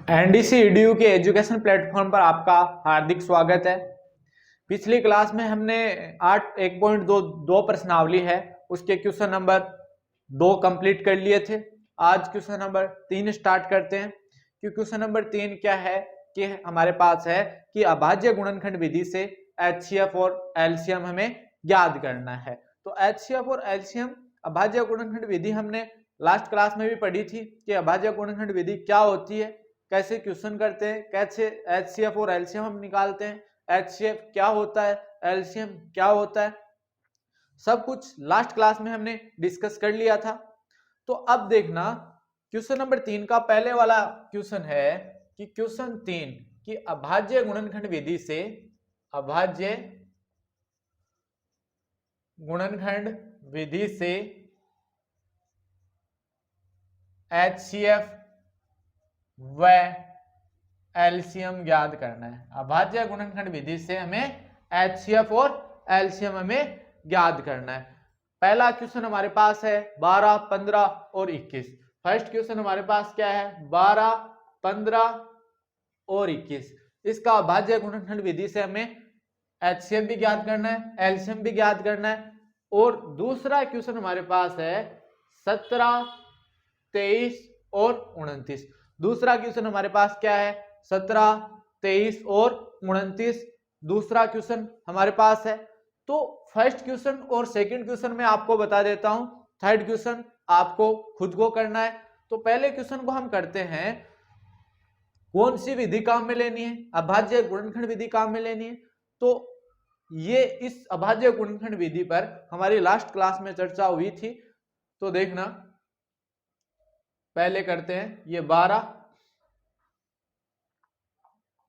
NDC EDU के education platform पर आपका हार्दिक स्वागत है। पिछली क्लास में हमने 8.1.2 प्रश्नावली है उसके क्वेश्चन नंबर 2 कंप्लीट कर लिए थे। आज क्वेश्चन नंबर 3 स्टार्ट करते हैं कि क्वेश्चन नंबर 3 क्या है कि हमारे पास है कि अभाज्य गुणनखंड विधि से एचसीएफ और एलसीएम हमें ज्ञात करना है। तो एचसीएफ और एलसीएम अभाज्य गुणनखंड विधि हमने लास्ट क्लास में भी पढ़ी थी कि अभाज्य गुणनखंड विधि क्या होती है, कैसे क्वेश्चन करते हैं, कैसे एचसीएफ और एलसीएम हम निकालते हैं, एचसीएफ क्या होता है, एलसीएम क्या होता है, सब कुछ लास्ट क्लास में हमने डिस्कस कर लिया था। तो अब देखना क्वेश्चन नंबर 3 का पहले वाला क्वेश्चन है कि क्वेश्चन 3 कि अभाज्य गुणनखंड विधि से अभाज्य गुणनखंड विधि से एचसीएफ व एलसीएम ज्ञात करना है। अभाज्य गुणनखंड विधि से हमें एचसीएफ और एलसीएम हमें ज्ञात करना है। पहला क्वेश्चन हमारे पास है 12, 15 और 21। फर्स्ट क्वेश्चन हमारे पास क्या है 12, 15 और 21। इसका अभाज्य गुणनखंड विधि से हमें एचसीएफ भी ज्ञात करना है, एलसीएम भी ज्ञात करना है। और दूसरा क्वेश्चन हमारे पास है 17, 23 और 29। दूसरा क्वेश्चन हमारे पास क्या है 17, 23 और 29 दूसरा क्वेश्चन हमारे पास है। तो फर्स्ट क्वेश्चन और सेकंड क्वेश्चन में आपको बता देता हूं, थर्ड क्वेश्चन आपको खुद को करना है। तो पहले क्वेश्चन को हम करते हैं, कौन सी विधि काम में लेनी है, अभाज्य गुणनखंड विधि काम में लेनी है। तो ये इस अभाज्य गुणनखंड विधि पर हमारी लास्ट क्लास में चर्चा हुई थी। तो देखना पहले करते हैं ये 12,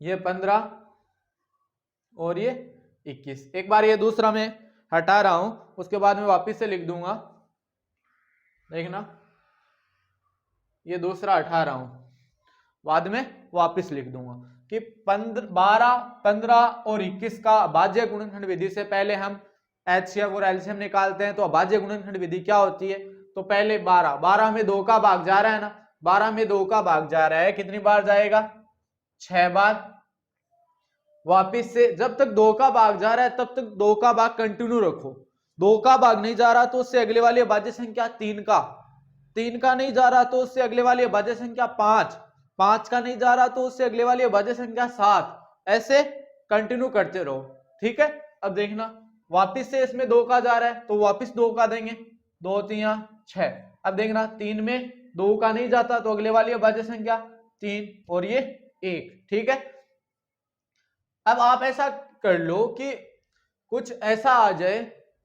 ये 15 और ये 21। एक बार ये दूसरा मैं हटा रहा हूं, उसके बाद में वापस से लिख दूंगा। देखना ये दूसरा हटा रहा हूं, बाद में वापस लिख दूंगा कि 12, 15 और 21 का अभाज्य गुणनखंड विधि से पहले हम एचसीएफ और एलसीएम निकालते हैं। तो अभाज्य गुणनखंड विधि क्या होती है, तो पहले 12 में 2 का भाग जा रहा है ना, 12 में 2 का भाग जा रहा है, कितनी बार जाएगा 6 बार। वापिस से जब तक 2 का भाग जा रहा है तब तक 2 का भाग कंटिन्यू रखो। 2 का भाग नहीं जा रहा तो उससे अगले वाली अभाज्य संख्या 3 का नहीं जा रहा तो उससे अगले वाली अभाज्य संख्या 5 का नहीं जा रहा तो उससे अगले वाली अभाज्य संख्या 7, ऐसे कंटिन्यू करते रहो। ठीक है, अब देखना वापिस से इसमें 2 का जा रहा है तो वापिस 2 का देंगे, 2 3 6। अब देखना 3 में 2 का नहीं जाता तो अगले वाली अभाज्य संख्या 3 और ये 1। ठीक है, अब आप ऐसा कर लो कि कुछ ऐसा आ जाए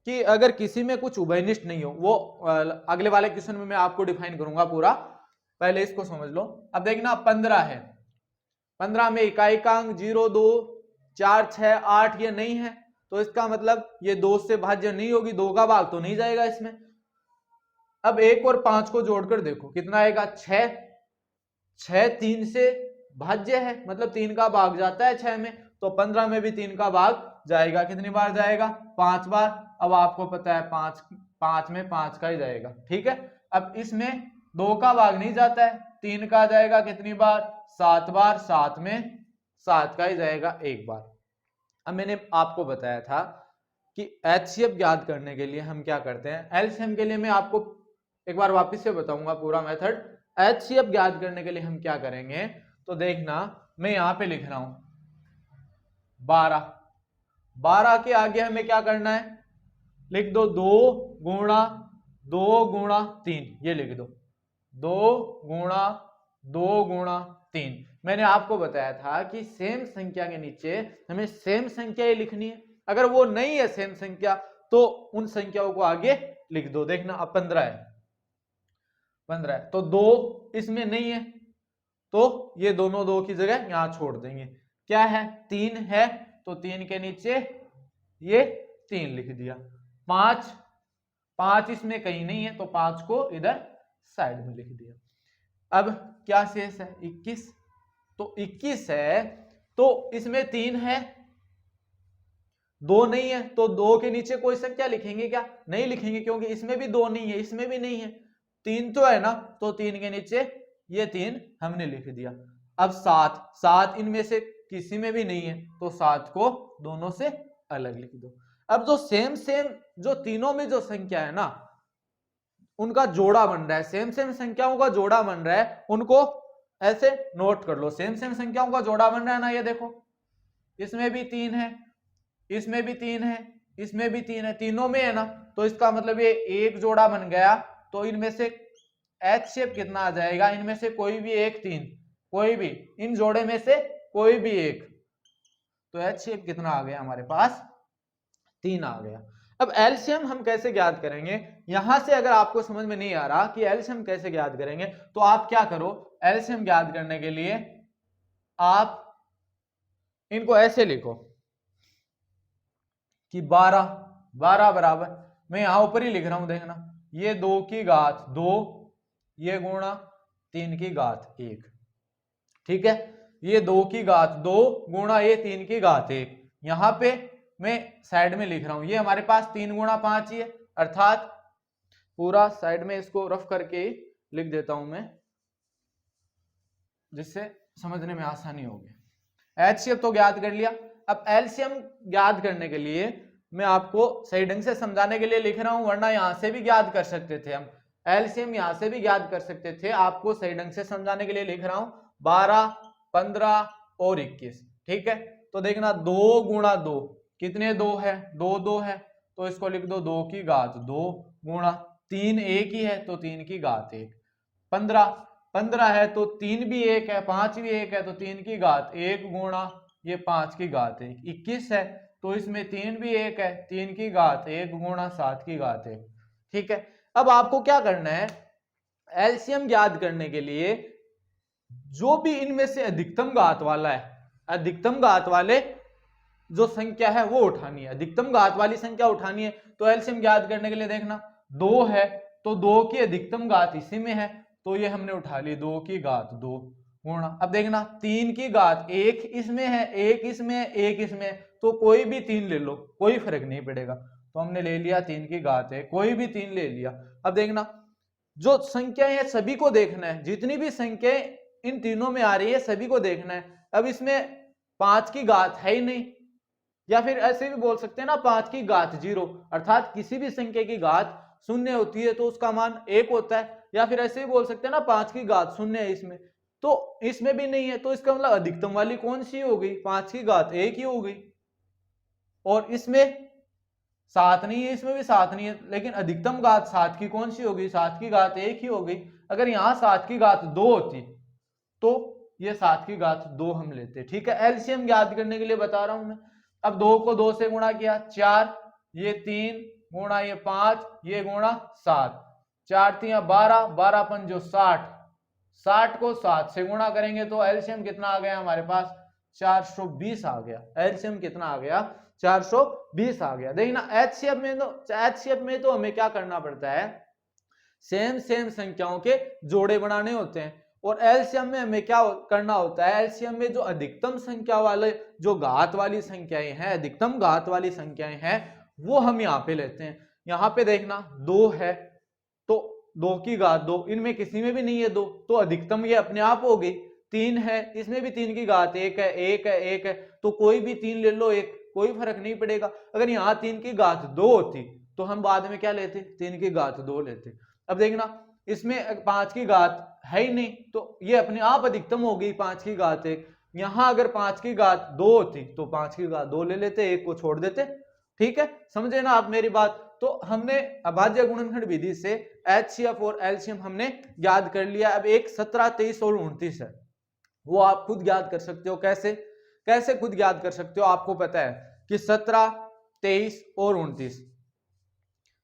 कि अगर किसी में कुछ उभयनिष्ठ नहीं हो, वो अगले वाले क्वेश्चन में मैं आपको डिफाइन करूंगा पूरा, पहले इसको समझ लो। अब देखना 15 है, 15 में इकाइकांक 0, 2, 4, 6, 8 ये नहीं है, तो इसका मतलब ये 2 से भाज्य नहीं होगी, 2 का भाग तो नहीं जाएगा इसमें। अब 1 और 5 को जोड़कर देखो कितना आएगा 6, 3 से भाज्य है, मतलब 3 का भाग जाता है 6 में, तो 15 में भी 3 का भाग जाएगा, कितनी बार जाएगा 5 बार। अब आपको पता है 5 में 5 का ही जाएगा। ठीक है, अब इसमें 2 का भाग नहीं जाता है, 3 का जाएगा कितनी बार 7 बार, 7 में 7 का ही जाएगा 1 बार। अब मैंने आपको बताया था कि एचसीएफ ज्ञात करने के लिए हम क्या करते हैं, एलसीएम के लिए मैं आपको एक बार वापस से बताऊंगा पूरा मेथड। एचसीएफ ज्ञात करने के लिए हम क्या करेंगे, तो देखना मैं यहां पे लिख रहा हूं 12 के आगे हमें क्या करना है, लिख दो 2 गुणा 3, ये लिख दो 2 गुणा 3। मैंने आपको बताया था कि सेम संख्या के नीचे हमें सेम संख्या ही लिखनी है, अगर वो नहीं है सेम संख्या तो उन संख्याओं को आगे लिख दो। देखना अब 15 है तो 2 इसमें नहीं है तो ये दोनों 2 की जगह यहां छोड़ देंगे। क्या है 3 है तो 3 के नीचे ये 3 लिख दिया। 5 इसमें कहीं नहीं है तो 5 को इधर साइड में लिख दिया। अब क्या शेष है 21, तो 21 है तो इसमें 3 है, 2 नहीं है तो 2 के नीचे कोई संख्या लिखेंगे क्या, नहीं लिखेंगे, क्योंकि इसमें भी 2 नहीं है, इसमें भी नहीं है, 3 तो है ना, तो 3 के नीचे ये 3 हमने लिख दिया। अब 7 7 इनमें से किसी में भी नहीं है तो 7 को दोनों से अलग लिख दो। अब जो सेम सेम जो तीनों में जो संख्या है ना उनका जोड़ा बन रहा है, सेम सेम संख्याओं का जोड़ा बन रहा है, उनको ऐसे नोट कर लो। सेम सेम संख्याओं का जोड़ा बन रहा है ना, ये देखो इसमें भी 3 है, इसमें भी 3 है, इसमें भी 3 है, तीनों में है ना, तो इसका मतलब ये एक जोड़ा बन गया। तो इनमें से एच शेप कितना आ जाएगा, इनमें से कोई भी एक 3, कोई भी इन जोड़े में से कोई भी एक, तो एच शेप कितना आ गया हमारे पास 3 आ गया। अब एलसीएम हम कैसे ज्ञात करेंगे, यहां से अगर आपको समझ में नहीं आ रहा कि एलसीएम कैसे ज्ञात करेंगे तो आप क्या करो, एलसीएम ज्ञात करने के लिए आप इनको ऐसे लिखो कि 12 12 बराबर, मैं यहां ऊपर ही लिख रहा हूं देखना, ये 2 की घात 2, ये गुणा 3 की घात 1, ठीक है, ये 2 की घात 2 गुणा ये 3 की घात 1। यहां पे मैं साइड में लिख रहा हूं, ये हमारे पास 3 गुणा 5 ही है, अर्थात पूरा साइड में इसको रफ करके लिख देता हूं मैं, जिससे समझने में आसानी होगी। एचसीएफ तो ज्ञात कर लिया। अब एलसीएम ज्ञात करने के लिए मैं आपको सही ढंग से समझाने के लिए लिख रहा हूं, वरना यहां से भी ज्ञात कर सकते थे हम, एलसीएम यहां से भी ज्ञात कर सकते थे। आपको सही ढंग से समझाने के लिए लिख रहा हूं 12, 15 और 21, ठीक है। तो देखना 2 गुणा 2 कितने 2 है, 2 2 है, तो इसको लिख दो 2 की घात 2 गुणा 3 1 ही है तो 3 की घात 1। 15 15 है तो 3 भी 1 है, 5 भी 1 है तो 3 की घात 1 गुणा ये 5 की घात 1। 21 है तो इसमें 3 भी 1 है, 3 की घात 1 गुणा 7 की घात 1, ठीक है। अब आपको क्या करना है, एलसीएम ज्ञात करने के लिए जो भी इनमें से अधिकतम घात वाला है, अधिकतम घात वाले जो संख्या है वो उठानी है, अधिकतम घात वाली संख्या उठानी है। तो एलसीएम ज्ञात करने के लिए देखना 2 है तो 2 की अधिकतम घात इसी में है, तो ये हमने उठा ली 2 की घात 2 गुणा, अब देखना 3 की घात 1 इसमें है, 1 इसमें है, 1 इसमें है, तो कोई भी 3 ले लो, कोई फर्क नहीं पड़ेगा। तो हमने ले लिया 3 की घात 1, कोई भी 3 ले लिया। अब देखना जो संख्याएं है सभी को देखना है, जितनी भी संख्याएं इन तीनों में आ रही है सभी को देखना है। अब इसमें 5 की घात है ही नहीं, या फिर ऐसे भी बोल सकते हैं ना 5 की घात 0, अर्थात किसी भी संख्या की घात शून्य होती है तो उसका मान 1 होता है। या फिर ऐसे भी बोल सकते हैं ना 5 की घात शून्य है इसमें, तो इसमें भी नहीं है, तो इसका मतलब अधिकतम वाली कौन सी हो गई, 5 की घात 1 ही हो गई। और इसमें 7 नहीं है, इसमें भी 7 नहीं है, लेकिन अधिकतम घात 7 की कौन सी होगी, 7 की घात 1 ही हो गई। अगर यहाँ 7 की घात 2 होती तो ये 7 की घात 2 हम लेते, ठीक है। एलसीएम ज्ञात करने के लिए बता रहा हूं मैं। अब 2 को 2 से गुणा किया 4, ये 3 गुणा ये 5, ये गुणा 7, 4 3 12, 12 पंजो 60, 60 को 7 से गुणा करेंगे तो एलसीएम कितना आ गया हमारे पास 420 आ गया। एलसीएम कितना आ गया 420 आ गया। देखना एचसीएफ में तो हमें क्या करना पड़ता है, सेम सेम संख्याओं के जोड़े बनाने होते हैं। और एलसीएम में हमें क्या करना होता है, एलसीएम में जो अधिकतम संख्या वाले जो घात वाली संख्याएं हैं, अधिकतम घात वाली संख्याएं हैं वो हम यहाँ पे लेते हैं। यहाँ पे देखना 2 है तो 2 की घात 2, इनमें किसी में भी नहीं है 2, तो अधिकतम ये अपने आप हो गई। 3 है इसमें भी 3 की घात 1 है, 1 है, 1 है, तो कोई भी 3 ले लो, एक कोई फर्क नहीं पड़ेगा। अगर यहाँ 3 की घात 2 होती तो हम बाद में क्या लेते, 3 की घात 2 लेते। अब देखना इसमें 5 की घात है ही नहीं तो ये अपने आप अधिकतम हो गई 5 की घात 1। यहां अगर 5 की घात 2 होती तो 5 की घात 2 ले लेते, एक को छोड़ देते, ठीक है। समझे ना आप मेरी बात। तो हमने अभाज्य गुणनखंड विधि से एचसीएफ और एलसीएम हमने ज्ञात कर लिया। अब एक 17, 23 और 29 है, वो आप खुद ज्ञात कर सकते हो। कैसे कैसे खुद ज्ञात कर सकते हो, आपको पता है कि 17, 23 और 29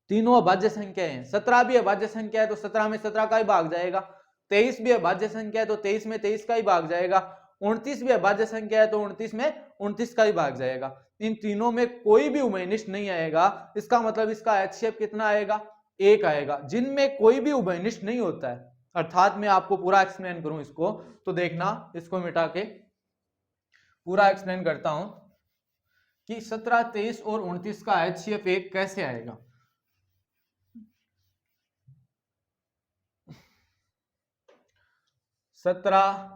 तीनों अभाज्य संख्या हैं। 17 भी अभाज्य संख्या है तो 17 में 17 का ही भाग जाएगा, 23 भी अभाज्य संख्या है तो 23 में 23 का ही भाग जाएगा, 29 भी अभाज्य संख्या है तो 29 में 29 का ही भाग जाएगा। इन तीनों में कोई भी उभयनिष्ठ नहीं आएगा, इसका मतलब इसका एचसीएफ कितना आएगा, 1 आएगा। जिनमें कोई भी उभयनिष्ठ नहीं होता है, अर्थात मैं आपको पूरा एक्सप्लेन करूं इसको तो देखना, इसको मिटा के पूरा एक्सप्लेन करता हूं कि 17, 23 और 29 का एचसीएफ 1 कैसे आएगा। 17,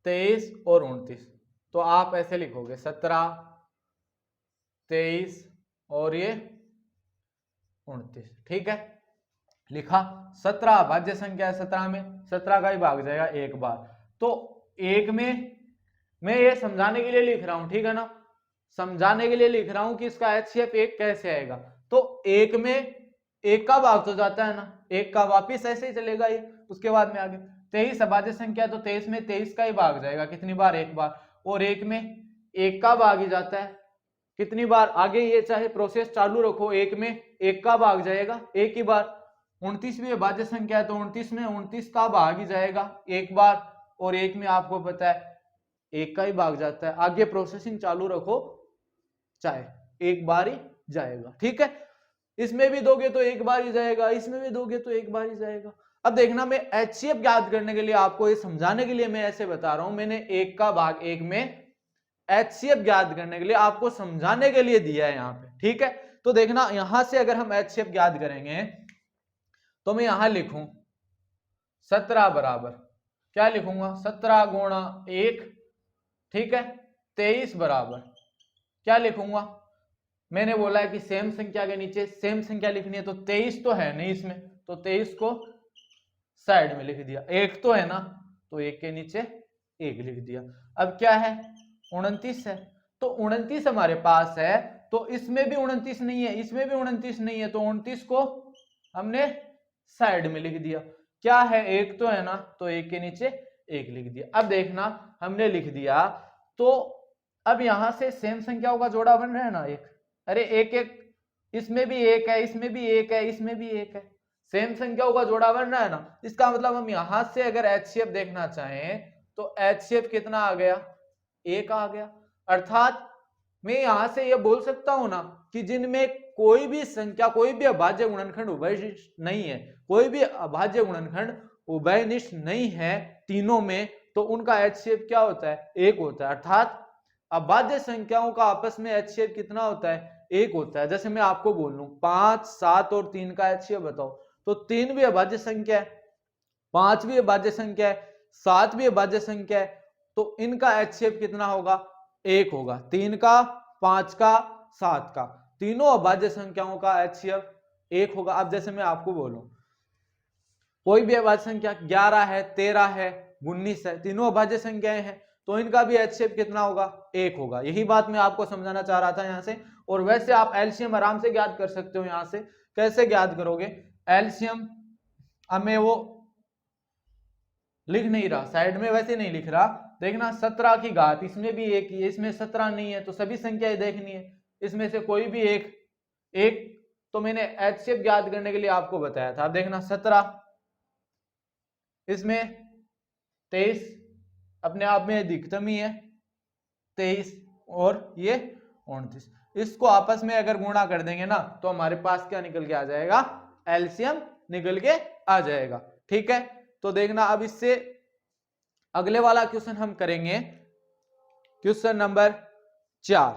23 और 29। तो आप ऐसे लिखोगे 17, 23 और ये 29। ठीक है, लिखा। 17 भाज्य संख्या है, 17 में 17 का ही भाग जाएगा एक बार। तो एक में मैं ये समझाने के लिए लिख रहा हूं, ठीक है ना, समझाने के लिए लिख रहा हूं कि इसका HCF एक कैसे आएगा। तो एक में एक का भाग तो जाता है ना, एक का वापिस ऐसे ही चलेगा ये, उसके बाद में आगे 23 अभाज्य संख्या, तो 23 में 23 का ही भाग जाएगा, कितनी बार, एक बार। और एक में एक का भाग ही जाता है, कितनी बार, आगे ये चाहे प्रोसेस चालू रखो, एक में एक का भाग जाएगा एक ही बार। 29वीं अभाज्य संख्या है, तो 29 में 29 का भाग ही जाएगा एक बार, और एक में आपको पता है एक का ही भाग जाता है। आगे प्रोसेसिंग चालू रखो, चाहे एक बार ही जाएगा। ठीक है, इसमें भी दोगे तो एक बार ही जाएगा, इसमें भी दोगे तो एक बार ही जाएगा। अब देखना, मैं HCF याद करने के लिए आपको ये समझाने के लिए मैं ऐसे बता रहा हूं, मैंने एक का भाग एक में HCF याद करने के लिए आपको समझाने के लिए दिया है यहाँ पे। ठीक है, तो देखना यहां से अगर हम HCF याद करेंगे तो मैं यहां लिखूं 17 बराबर क्या लिखूंगा, 17 गुणा 1, ठीक है। 23 बराबर क्या लिखूंगा, मैंने बोला है कि सेम संख्या के नीचे सेम संख्या लिखनी है, तो 23 तो है नहीं इसमें, तो 23 को साइड में लिख दिया। एक तो है ना, तो एक के नीचे एक लिख दिया। अब क्या है, 29 है, तो 29 हमारे पास है, तो इसमें भी 29 नहीं है, इसमें भी 29 नहीं है, तो 29 को हमने साइड में लिख दिया। क्या है, एक तो है ना, तो एक के नीचे एक लिख दिया। अब देखना, हमने लिख दिया, तो अब यहां से सेम संख्याओं का जोड़ा बन रहा है ना एक, अरे एक एक, इसमें भी एक है, इसमें भी एक है, इसमें भी एक है, सेम संख्याओं का जोड़ा बन रहा है ना। इसका मतलब हम यहां से अगर HCF देखना चाहें तो HCF कितना आ गया, एक आ गया। अर्थात मैं यहां से यह बोल सकता हूं ना कि जिनमें कोई भी संख्या, कोई भी अभाज्य गुणनखंड उभयनिष्ठ नहीं है, कोई भी अभाज्य गुणनखंड उभयनिष्ठ नहीं है तीनों में, तो उनका HCF क्या होता है, एक होता है। अर्थात अभाज्य संख्याओं का आपस में HCF कितना होता है, एक होता है। जैसे मैं आपको बोल लूं 5, 7 और 3 का HCF बताओ, तो 3 भी अभाज्य संख्या है, 5 भी अभाज्य संख्या है, 7 भी अभाज्य संख्या है, तो इनका HCF कितना होगा, एक होगा। 3 का, 5 का, 7 का, तीनों अभाज्य संख्याओं का HCF एक होगा। अब जैसे मैं आपको बोलूं कोई भी अभाज्य संख्या 11 है, 13 है, 19 है, तीनों अभाज्य संख्याएं हैं, तो इनका भी HCF कितना होगा, एक होगा। यही बात मैं आपको समझाना चाह रहा था यहाँ से। और वैसे आप एलसीएम आराम से ज्ञात कर सकते हो। यहाँ से कैसे ज्ञात करोगे, एलसीएम अब मैं वो लिख नहीं रहा, साइड में वैसे नहीं लिख रहा, देखना 17 की घात, इसमें भी एक ही है, इसमें 17 नहीं है, तो सभी संख्याएं देखनी है, इसमें से कोई भी एक एक, तो मैंने HCF ज्ञात करने के लिए आपको बताया था। अब देखना 17, इसमें 23 अपने आप में अधिकतम ही है 23, और ये 29, इसको आपस में अगर गुणा कर देंगे ना तो हमारे पास क्या निकल के आ जाएगा, एलसीएम निकल के आ जाएगा। ठीक है, तो देखना अब इससे अगले वाला क्वेश्चन हम करेंगे, क्वेश्चन नंबर 4।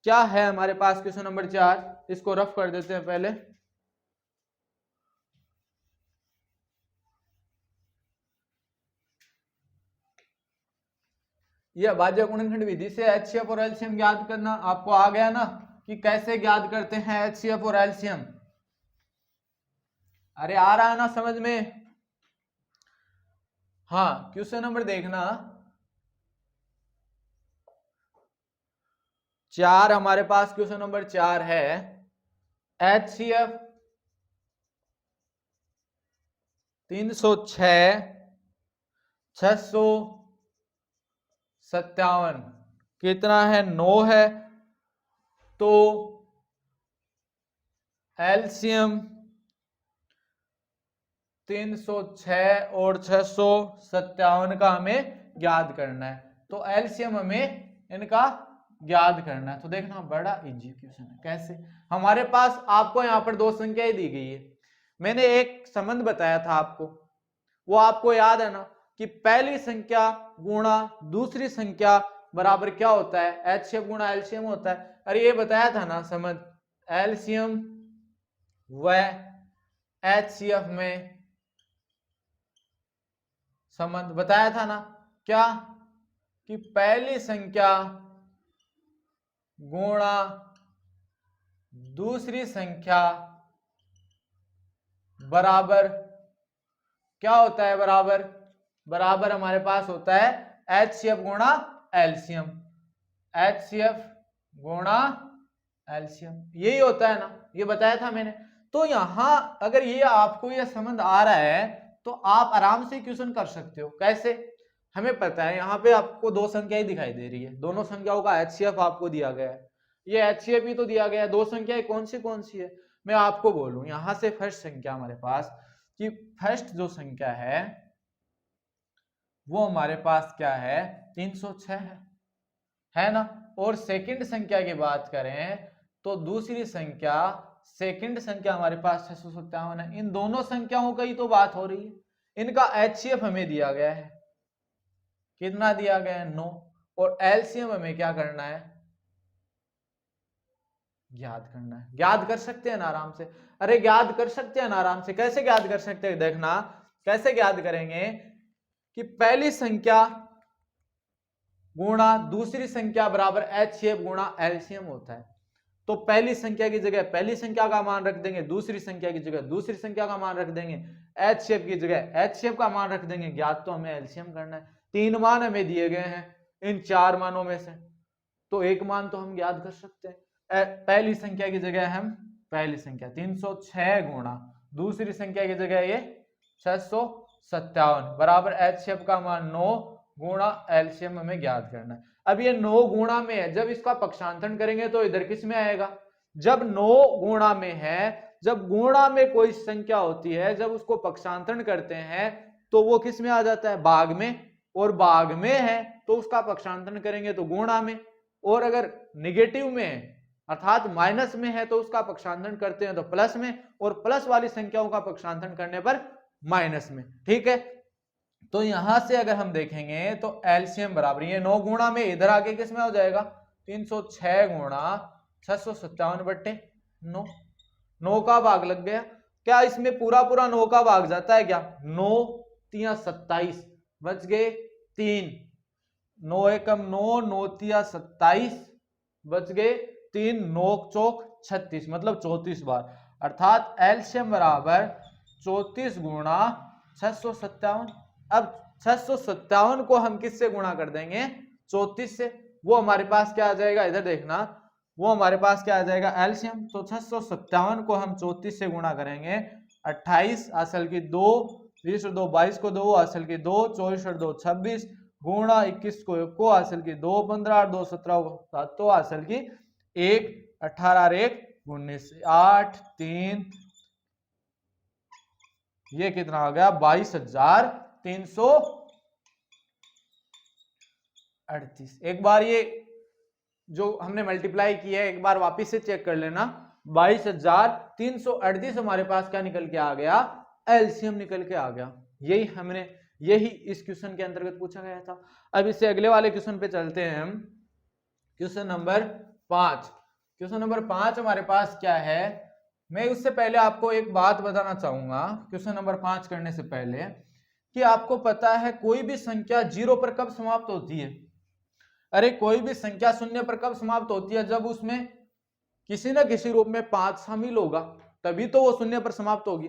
क्या है हमारे पास क्वेश्चन नंबर 4, इसको रफ कर देते हैं पहले। यह अभाज्य गुणनखंड विधि से HCF और एलसीएम ज्ञात करना आपको आ गया ना, कि कैसे ज्ञात करते हैं HCF और एलसीएम। अरे आ रहा है ना समझ में। हाँ, क्वेश्चन नंबर देखना 4, हमारे पास क्वेश्चन नंबर 4 है, HCF 306 657 कितना है, 9 है, तो एलसीएम 306 और 657 का हमें ज्ञात करना है। तो एलसीएम हमें इनका ज्ञात करना है। तो देखना बड़ा इजी क्वेश्चन है। कैसे, हमारे पास आपको यहाँ पर दो संख्याएं दी गई है, मैंने एक संबंध बताया था आपको, वो आपको याद है ना, कि पहली संख्या गुणा दूसरी संख्या बराबर क्या होता है, HCF गुणा एलसीएम होता है। अरे ये बताया था ना संबंध, एलसीएम व HCF में संबंध बताया था ना, क्या कि पहली संख्या गुणा दूसरी संख्या बराबर क्या होता है, बराबर बराबर हमारे पास होता है HCF गुणा एलसीएम, HCF गुणा एलसीएम, यही होता है ना, ये बताया था मैंने। तो यहां अगर ये आपको ये समझ आ रहा है तो आप आराम से क्वेश्चन कर सकते हो। कैसे, हमें पता है यहाँ पे आपको दो संख्याएं दिखाई दे रही है, दोनों संख्याओं का HCF आपको दिया गया है, ये HCF ही तो दिया गया है, दो संख्याएं कौन सी है, मैं आपको बोलूं यहां से फर्स्ट संख्या हमारे पास कि फर्स्ट जो संख्या है वो हमारे पास क्या है 306 है ना। और सेकंड संख्या की बात करें तो दूसरी संख्या सेकंड संख्या हमारे पास 657 है। इन दोनों संख्याओं का ही तो बात हो रही है, इनका HCF हमें दिया गया है, कितना दिया गया है 9, और एलसीएम हमें क्या करना है, ज्ञात करना है। ज्ञात कर सकते हैं ना आराम से, अरे ज्ञात कर सकते हैं ना आराम से, कैसे ज्ञात कर सकते हैं, देखना कैसे ज्ञात करेंगे कि पहली संख्या गुणा दूसरी संख्या बराबर HCF गुणा एलसीएम होता है। तो पहली संख्या की जगह पहली संख्या का मान रख देंगे, दूसरी संख्या की जगह दूसरी संख्या का मान रख देंगे, HCF की जगह HCF का मान रख देंगे। ज्ञात तो हमें एलसीएम करना है, 3 मान हमें दिए गए हैं इन 4 मानों में से, तो एक मान तो हम ज्ञात कर सकते हैं। पहली संख्या की जगह हम पहली संख्या 306 गुणा दूसरी संख्या की जगह ये 657 बराबर HCF का मान 9 गुणा एलसीएम हमें ज्ञात करना है। अब ये 9 गुणा में है, जब इसका पक्षांतरण करेंगे तो इधर किस में आएगा, जब 9 गुणा में है, जब गुणा में कोई संख्या होती है जब उसको पक्षांतरण करते हैं तो वो किस में आ जाता है, भाग में, और भाग में है तो उसका पक्षांतरण करेंगे तो गुणा में, और अगर निगेटिव में है अर्थात माइनस में है तो उसका पक्षांतरण करते हैं तो प्लस में, और प्लस वाली संख्याओं का पक्षांतरण करने पर माइनस में। ठीक है, तो यहां से अगर हम देखेंगे तो एलसीएम बराबर ये 9 गुणा में इधर आके किस में हो जाएगा 306 गुणा 657 बट्टे 9, 9 का भाग लग गया। क्या इसमें पूरा 9 का भाग जाता है क्या, 9 तिया 27 बच गए 3, 9 एकम 9, 9 तिया 27 बच गए 3, 9 चौक 36 मतलब 34 बार, अर्थात एलसीएम बराबर 34 गुणा 657। अब 657 को हम किससे गुणा कर देंगे 34 से, वो हमारे पास क्या आ जाएगा, इधर देखना, वो हमारे पास क्या आ जाएगा एलसीएम। तो 657 को हम 34 से गुणा करेंगे, 28 असल की 2, 20 और 2 22 को 2 असल की 2, 24 और 2 26 गुणा 21 को 1 को असल की 2, 15 और 2 17 को 7 तो असल की 1, 18 और 1 19, 8 3 ये कितना आ गया 22,338। एक बार ये जो हमने मल्टीप्लाई किया है एक बार वापस से चेक कर लेना, 22,338 हमारे पास क्या निकल के आ गया, एलसीएम निकल के आ गया। यही इस क्वेश्चन के अंतर्गत पूछा गया था। अब इससे अगले वाले क्वेश्चन पे चलते हैं हम, क्वेश्चन नंबर 5। क्वेश्चन नंबर 5 हमारे पास क्या है, मैं उससे पहले आपको एक बात बताना चाहूंगा क्वेश्चन नंबर 5 करने से पहले, कि आपको पता है कोई भी संख्या 0 पर कब समाप्त होती है, अरे कोई भी संख्या 0 पर कब समाप्त होती है, जब उसमें किसी न किसी रूप में 5 शामिल होगा तभी तो वो 0 पर समाप्त होगी।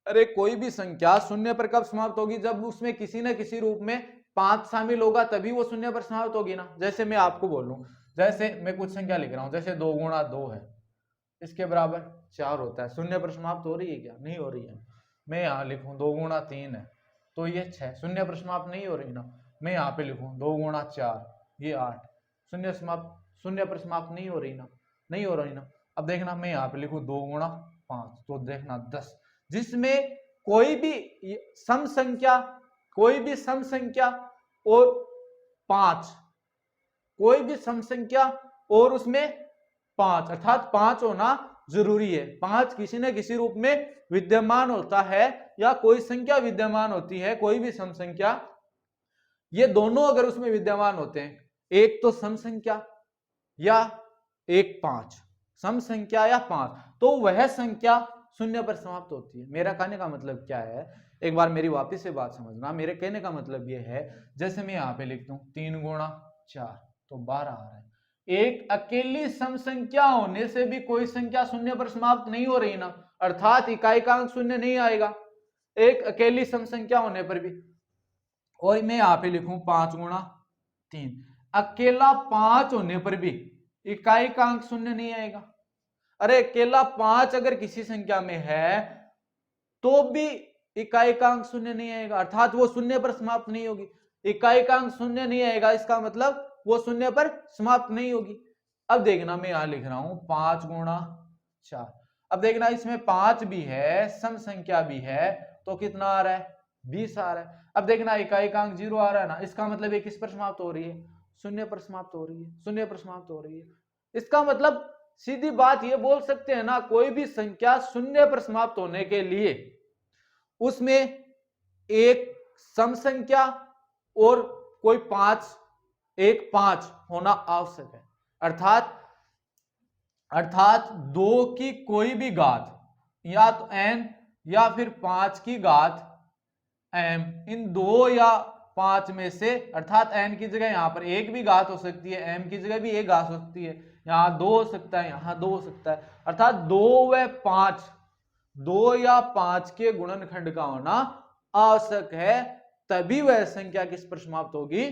अरे कोई भी संख्या 0 पर कब समाप्त होगी, जब उसमें किसी न किसी रूप में 5 शामिल होगा तभी वो 0 पर समाप्त होगी ना। जैसे मैं आपको बोलूं, जैसे मैं कुछ संख्या लिख रहा हूं, जैसे 2 गुणा 2 है इसके बराबर 4 होता है, 0 पर समाप्त हो रही है क्या, नहीं हो रही है। मैं यहाँ लिखूं 2 गुणा 3 है तो ये 6, 0 पर समाप्त नहीं हो रही ना। मैं यहाँ पे लिखूं 2 गुणा 4 ये 8, 0 पर समाप्त नहीं हो रही ना, नहीं हो रही ना। अब देखना मैं यहाँ पे लिखूं 2 गुणा 5 तो देखना 10, जिसमें कोई भी सम संख्या और 5, कोई भी सम संख्या और उसमें 5 अर्थात 5 होना जरूरी है। 5 किसी न किसी रूप में विद्यमान होता है या कोई संख्या विद्यमान होती है, कोई भी सम संख्या, ये दोनों अगर उसमें विद्यमान होते हैं, एक तो सम संख्या या एक 5, सम संख्या या 5, तो वह संख्या 0 पर समाप्त होती है। मेरा कहने का मतलब क्या है, एक बार मेरी वापस से बात समझना, मेरे कहने का मतलब ये है, जैसे मैं यहाँ पे लिख दूं 3 गुणा 4 तो 12 आ रहा है। एक अकेली सम संख्या होने से भी कोई संख्या शून्य पर समाप्त नहीं हो रही ना, अर्थात इकाई का अंक शून्य नहीं आएगा एक अकेली सम संख्या होने पर भी। और मैं यहाँ पे लिखूं 5 गुणा 3, अकेला 5 होने पर भी इकाई का अंक शून्य नहीं आएगा। अरे अकेला 5 अगर किसी संख्या में है तो भी इकाई का अंक शून्य नहीं आएगा, अर्थात वो शून्य पर समाप्त नहीं होगी। इकाई का अंक शून्य नहीं आएगा, इसका मतलब वो शून्य पर समाप्त नहीं होगी। अब देखना मैं यहां लिख रहा हूं 5 गुणा 4। अब देखना इसमें 5 भी है, सम संख्या भी है, तो कितना आ रहा है 20 आ रहा है। अब देखना इकाई का अंक 0 आ रहा है ना, इसका मतलब ये किस पर समाप्त हो रही है, शून्य पर समाप्त हो रही है, शून्य पर समाप्त हो रही है। इसका मतलब सीधी बात ये बोल सकते हैं ना, कोई भी संख्या शून्य पर समाप्त होने के लिए उसमें एक सम संख्या और कोई 5 होना आवश्यक है। अर्थात 2 की कोई भी घात या तो n या फिर 5 की घात m, इन 2 या 5 में से, अर्थात n की जगह यहां पर 1 भी घात हो सकती है, m की जगह भी 1 घात हो सकती है, यहां 2 हो सकता है, यहां 2 हो सकता है, अर्थात 2 व 5, 2 या 5 के गुणनखंड का होना आवश्यक है, तभी वह संख्या किस पर समाप्त होगी,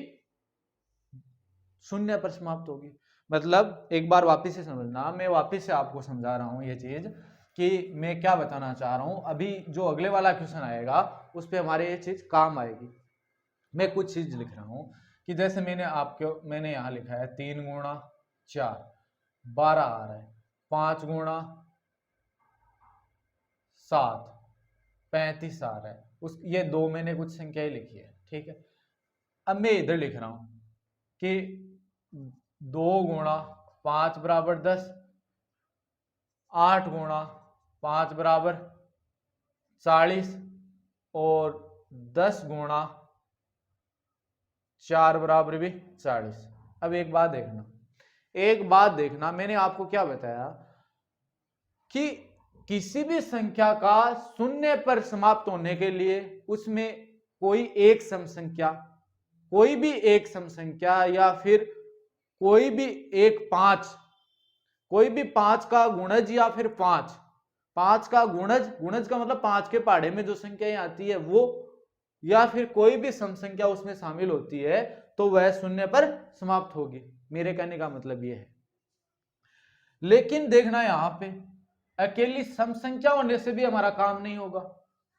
शून्य पर समाप्त होगी। मतलब एक बार वापस से समझना, मैं वापस से आपको समझा रहा हूं ये चीज कि मैं क्या बताना चाह रहा हूं। अभी जो अगले वाला क्वेश्चन आएगा उस पर हमारे ये चीज काम आएगी। मैं कुछ चीज लिख रहा हूं कि जैसे मैंने यहां लिखा है 3 गुणा 4 12 आ रहा है, 5 गुणा 7 35 आ रहा है, ये 2 मैंने कुछ संख्याएं लिखी है, ठीक है। अब मैं इधर लिख रहा हूं कि 2 गुणा 5 बराबर 10, 8 गुणा 5 बराबर 40 और 10 गुणा 4 बराबर भी 40। अब एक बात देखना, मैंने आपको क्या बताया कि किसी भी संख्या का शून्य पर समाप्त होने के लिए उसमें कोई एक सम संख्या, कोई भी एक सम संख्या या फिर कोई भी एक 5, कोई भी 5 का गुणज या फिर 5 का गुणज का मतलब 5 के पहाड़े में जो संख्याएं आती है वो, या फिर कोई भी सम संख्या उसमें शामिल होती है तो वह शून्य पर समाप्त होगी। मेरे कहने का मतलब यह है। लेकिन देखना यहां पे अकेली सम संख्या होने से भी हमारा काम नहीं होगा।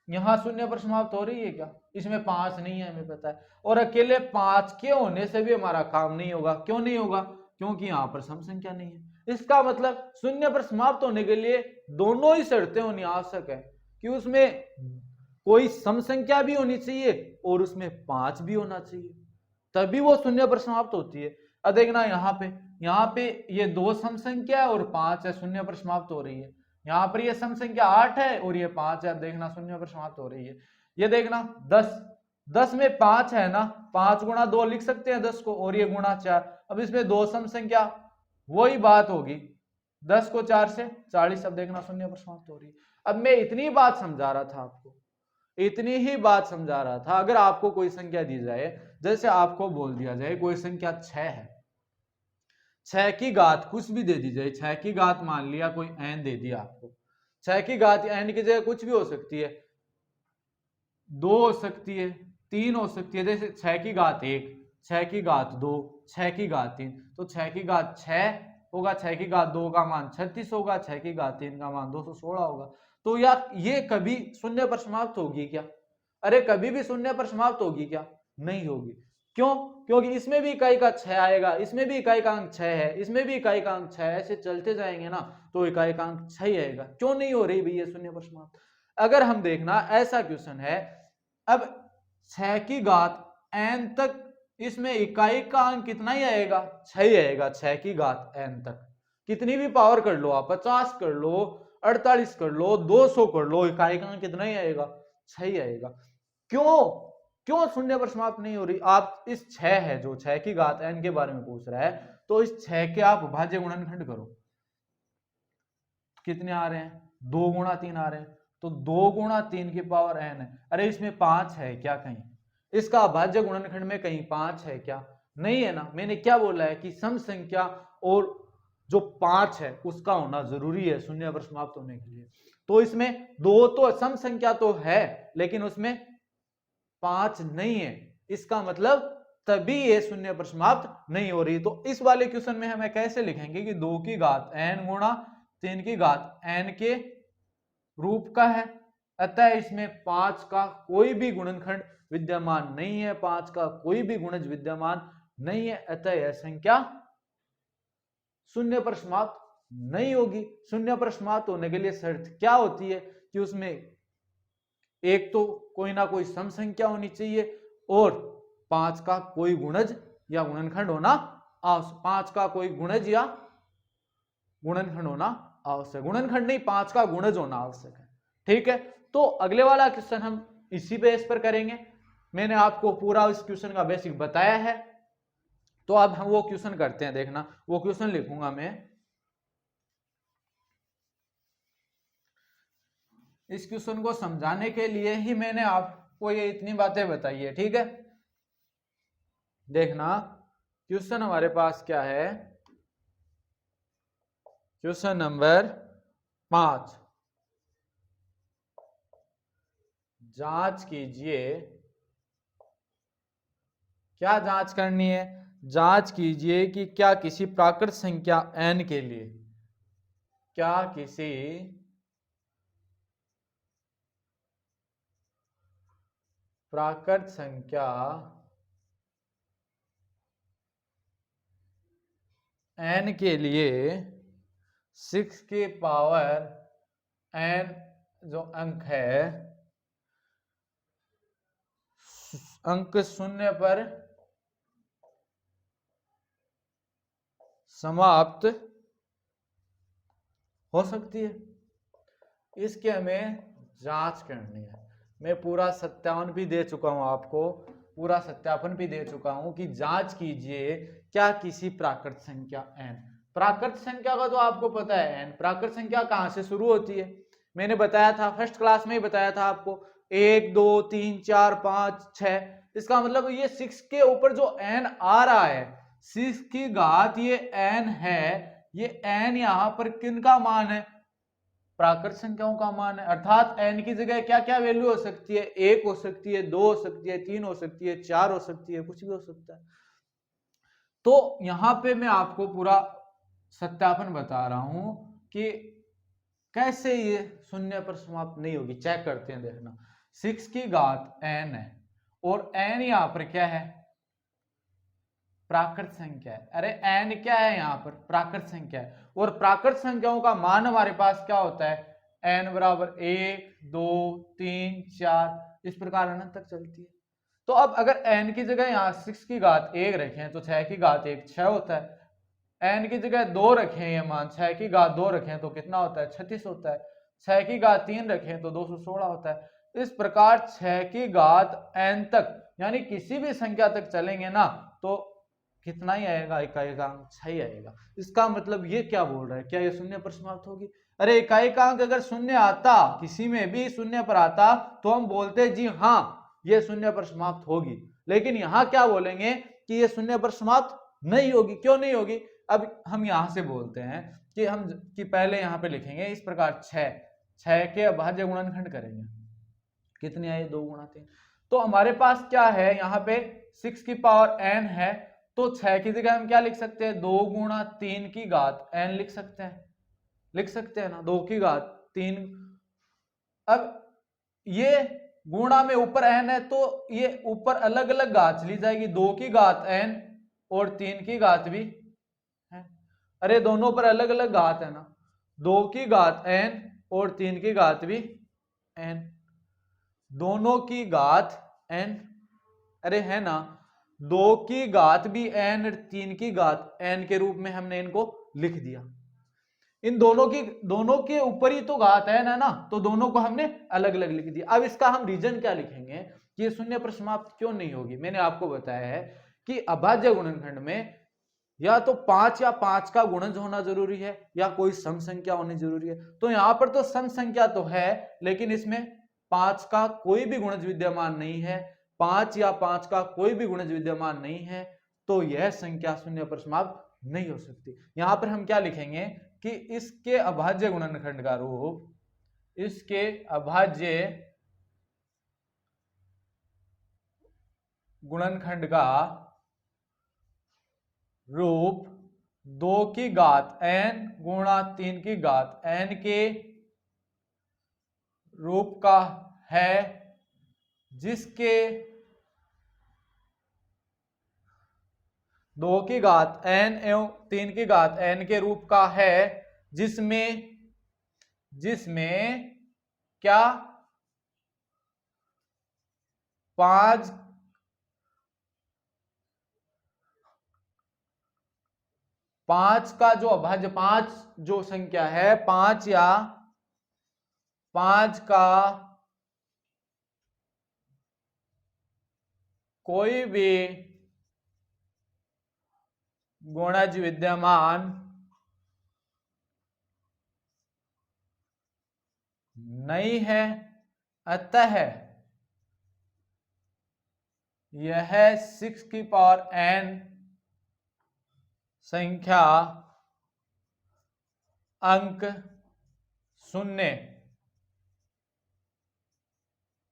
यहां शून्य पर समाप्त हो रही है क्या, इसमें 5 नहीं है हमें पता है, और अकेले 5 के होने से भी हमारा काम नहीं होगा। क्यों नहीं होगा, क्योंकि यहां पर सम संख्या नहीं है। इसका मतलब शून्य पर समाप्त होने के लिए दोनों ही शर्तें होनी आवश्यक है कि उसमें कोई सम संख्या भी होनी चाहिए और उसमें 5 भी होना चाहिए, तभी वो शून्य पर समाप्त होती है। अब देखना यहाँ पे ये 2 सम संख्या है और 5 है, शून्य पर समाप्त हो रही है। यहाँ पर ये सम संख्या 8 है और ये 5 है, अब देखना शून्य पर समाप्त हो रही है। ये देखना 10 में 5 है ना, 5 गुणा 2 लिख सकते हैं 10 को, और ये गुणा 4। अब इसमें 2 सम संख्या, वही बात होगी 10 को 4 से 40। अब देखना शून्य पर समाप्त हो रही है। अब मैं इतनी बात समझा रहा था आपको, इतनी ही बात समझा रहा था। अगर आपको कोई संख्या दी जाए, जैसे आपको बोल दिया जाए कोई संख्या 6 है, 6 की घात कुछ भी दे दी जाए, 6 की घात मान लिया कोई n दे दिया आपको, 6 की घात n की जगह कुछ भी हो सकती है, 2 हो सकती है, 3 हो सकती है, जैसे 6 की घात 1, 6 की घात 2, 6 की घात 3, तो 6 की घात 6 होगा, 6 की घात 2 का मान 36 होगा, 6 की घात 3 का मान 216 होगा। तो यार ये कभी शून्य पर समाप्त होगी क्या, अरे कभी भी शून्य पर समाप्त होगी क्या, नहीं होगी। क्यों, क्योंकि इसमें भी इकाई का 6 आएगा, इसमें भी इकाई का अंक 6 है, इसमें भी इकाई का अंक 6 है, ऐसे चलते जाएंगे ना तो इकाई का अंक 6 ही आएगा। क्यों नहीं हो रही भैया शून्य पर समाप्त। अगर हम देखना ऐसा क्वेश्चन है, अब 6 की घात n तक, इसमें इकाई का अंक कितना ही आएगा, 6 ही आएगा। 6 की घात n तक कितनी भी पावर कर लो आप, 50 कर लो, 48 कर लो, 200 कर लो, इकाई का अंक कितना ही आएगा, 6 ही आएगा। क्यों शून्य पर समाप्त नहीं हो रही। आप इस 6 है जो 6 की घात n के बारे में पूछ रहा है, तो इस 6 के आप भाज्य गुणनखंड करो, कितने आ रहे हैं, 2 गुणा 3 आ रहे हैं, तो 2 गुणा 3 की पावर n है। अरे इसमें 5 है क्या कहीं? इसका अभाज्य गुणनखंड में कहीं 5 है क्या? नहीं है ना। मैंने क्या बोला है कि सम संख्या और जो 5 है उसका होना जरूरी है शून्य पर समाप्त होने के लिए। तो इसमें 2 तो सम संख्या तो है लेकिन उसमें 5 नहीं है, इसका मतलब तभी ये शून्य पर समाप्त नहीं हो रही। तो इस वाले क्वेश्चन में हमें कैसे लिखेंगे कि 2 की घात n गुणा 3 की घात n के रूप का है, अतः इसमें 5 का कोई भी गुणनखंड विद्यमान नहीं है, 5 का कोई भी गुणज विद्यमान नहीं है, अतः यह संख्या शून्य पर समाप्त नहीं होगी। शून्य पर समाप्त होने के लिए शर्त क्या होती है कि उसमें एक तो कोई ना कोई सम संख्या होनी चाहिए और 5 का कोई गुणज या गुणनखंड होना आवश्यक। 5 का कोई गुणज या गुणनखंड होना आवश्यक, गुणनखंड नहीं 5 का गुणज होना आवश्यक है। ठीक है, तो अगले वाला क्वेश्चन हम इसी बेस पर करेंगे। मैंने आपको पूरा इस क्वेश्चन का बेसिक बताया है, तो अब हम वो क्वेश्चन करते हैं। देखना, वो क्वेश्चन लिखूंगा मैं। इस क्वेश्चन को समझाने के लिए ही मैंने आपको ये इतनी बातें बताई है। ठीक है, देखना क्वेश्चन हमारे पास क्या है। क्वेश्चन नंबर 5, जांच कीजिए। क्या जांच करनी है? जांच कीजिए कि क्या किसी प्राकृत संख्या n के लिए, क्या किसी प्राकृत संख्या n के लिए 6 की पावर n जो अंक है, अंक शून्य पर समाप्त हो सकती है। इसके हमें जांच करनी है। मैं पूरा सत्यापन भी दे चुका हूं आपको, पूरा सत्यापन भी दे चुका हूं कि जांच कीजिए क्या किसी प्राकृत संख्या n, प्राकृत संख्या का तो आपको पता है n, प्राकृत संख्या कहां से शुरू होती है? मैंने बताया था, फर्स्ट क्लास में ही बताया था आपको, 1 2 3 4 5 6। इसका मतलब ये 6 के ऊपर जो n आ रहा है, 6 की घात ये n है, ये n यहां पर किनका मान है? प्राकृत संख्याओं का मान है। अर्थात n की जगह क्या क्या वैल्यू हो सकती है? 1 हो सकती है, 2 हो सकती है, 3 हो सकती है, 4 हो सकती है, कुछ भी हो सकता है। तो यहां पे मैं आपको पूरा सत्यापन बता रहा हूं कि कैसे ये शून्य पर समाप्त नहीं होगी। चेक करते हैं, देखना 6 की घात n है और n यहां पर क्या है? प्राकृत संख्या है। अरे n क्या है यहाँ पर? प्राकृत संख्या है। और प्राकृत संख्याओं का मान हमारे पास क्या होता है? n बराबर 1 2 3 4, इस प्रकार अनंत तक चलती है। तो अब अगर n की जगह यहाँ 6 की घात 1 रखें तो 6 की घात 1 6 होता है। n की जगह 2 रखें, ये मान 6 की घात 2 रखें तो कितना होता है? 36 होता है। 6 की घात 3 रखें तो 216 होता है। इस प्रकार 6 की घात n तक, यानी किसी भी संख्या तक चलेंगे ना तो कितना ही आएगा? इकाइकांक 6 ही आएगा। इसका मतलब ये क्या बोल रहा है? क्या ये शून्य पर समाप्त होगी? अरे इकाइकांक अगर शून्य आता, किसी में भी शून्य पर आता तो हम बोलते जी हाँ ये शून्य पर समाप्त होगी। लेकिन यहाँ क्या बोलेंगे कि ये शून्य पर समाप्त नहीं होगी। क्यों नहीं होगी? अब हम यहां से बोलते हैं कि पहले यहाँ पे लिखेंगे इस प्रकार 6 के अभाज्य गुणनखंड करेंगे। कितने आए? 2 गुणा 3। तो हमारे पास क्या है यहाँ पे? 6 की पावर n है, तो 6 की जगह हम क्या लिख सकते हैं? 2 गुणा 3 की घात n लिख सकते हैं, लिख सकते हैं ना, 2 की घात 3। अब ये गुणा में ऊपर n है तो ये ऊपर अलग अलग घात चली जाएगी, 2 की घात n और 3 की घात भी है। अरे दोनों पर अलग अलग घात है ना, 2 की घात n और 3 की घात भी n, दोनों की घात n, अरे है ना, 2 की घात भी n और 3 की घात n के रूप में हमने इनको लिख दिया। इन दोनों के ऊपर ही तो घात n है ना, तो दोनों को हमने अलग अलग लिख दिया। अब इसका हम रीजन क्या लिखेंगे कि ये शून्य पर समाप्त क्यों नहीं होगी? मैंने आपको बताया है कि अभाज्य गुणनखंड में या तो 5 या 5 का गुणज होना जरूरी है या कोई सम संख्या होनी जरूरी है। तो यहां पर तो सम संख्या तो है, लेकिन इसमें 5 का कोई भी गुणज विद्यमान नहीं है, 5 या 5 का कोई भी गुणज विद्यमान नहीं है, तो यह संख्या शून्य पर समाप्त नहीं हो सकती। यहां पर हम क्या लिखेंगे कि इसके अभाज्य गुणनखंड का रूप, इसके अभाज्य गुणनखंड का रूप 2 की घात n गुणा 3 की घात n के रूप का है, जिसके 2 की घात n एवं 3 की घात n के रूप का है, जिसमें क्या 5 का जो अभाज्य 5 जो संख्या है, 5 या 5 का कोई भी गुणज विद्यमान नहीं है, अतः यह 6 की पावर n संख्या अंक शून्य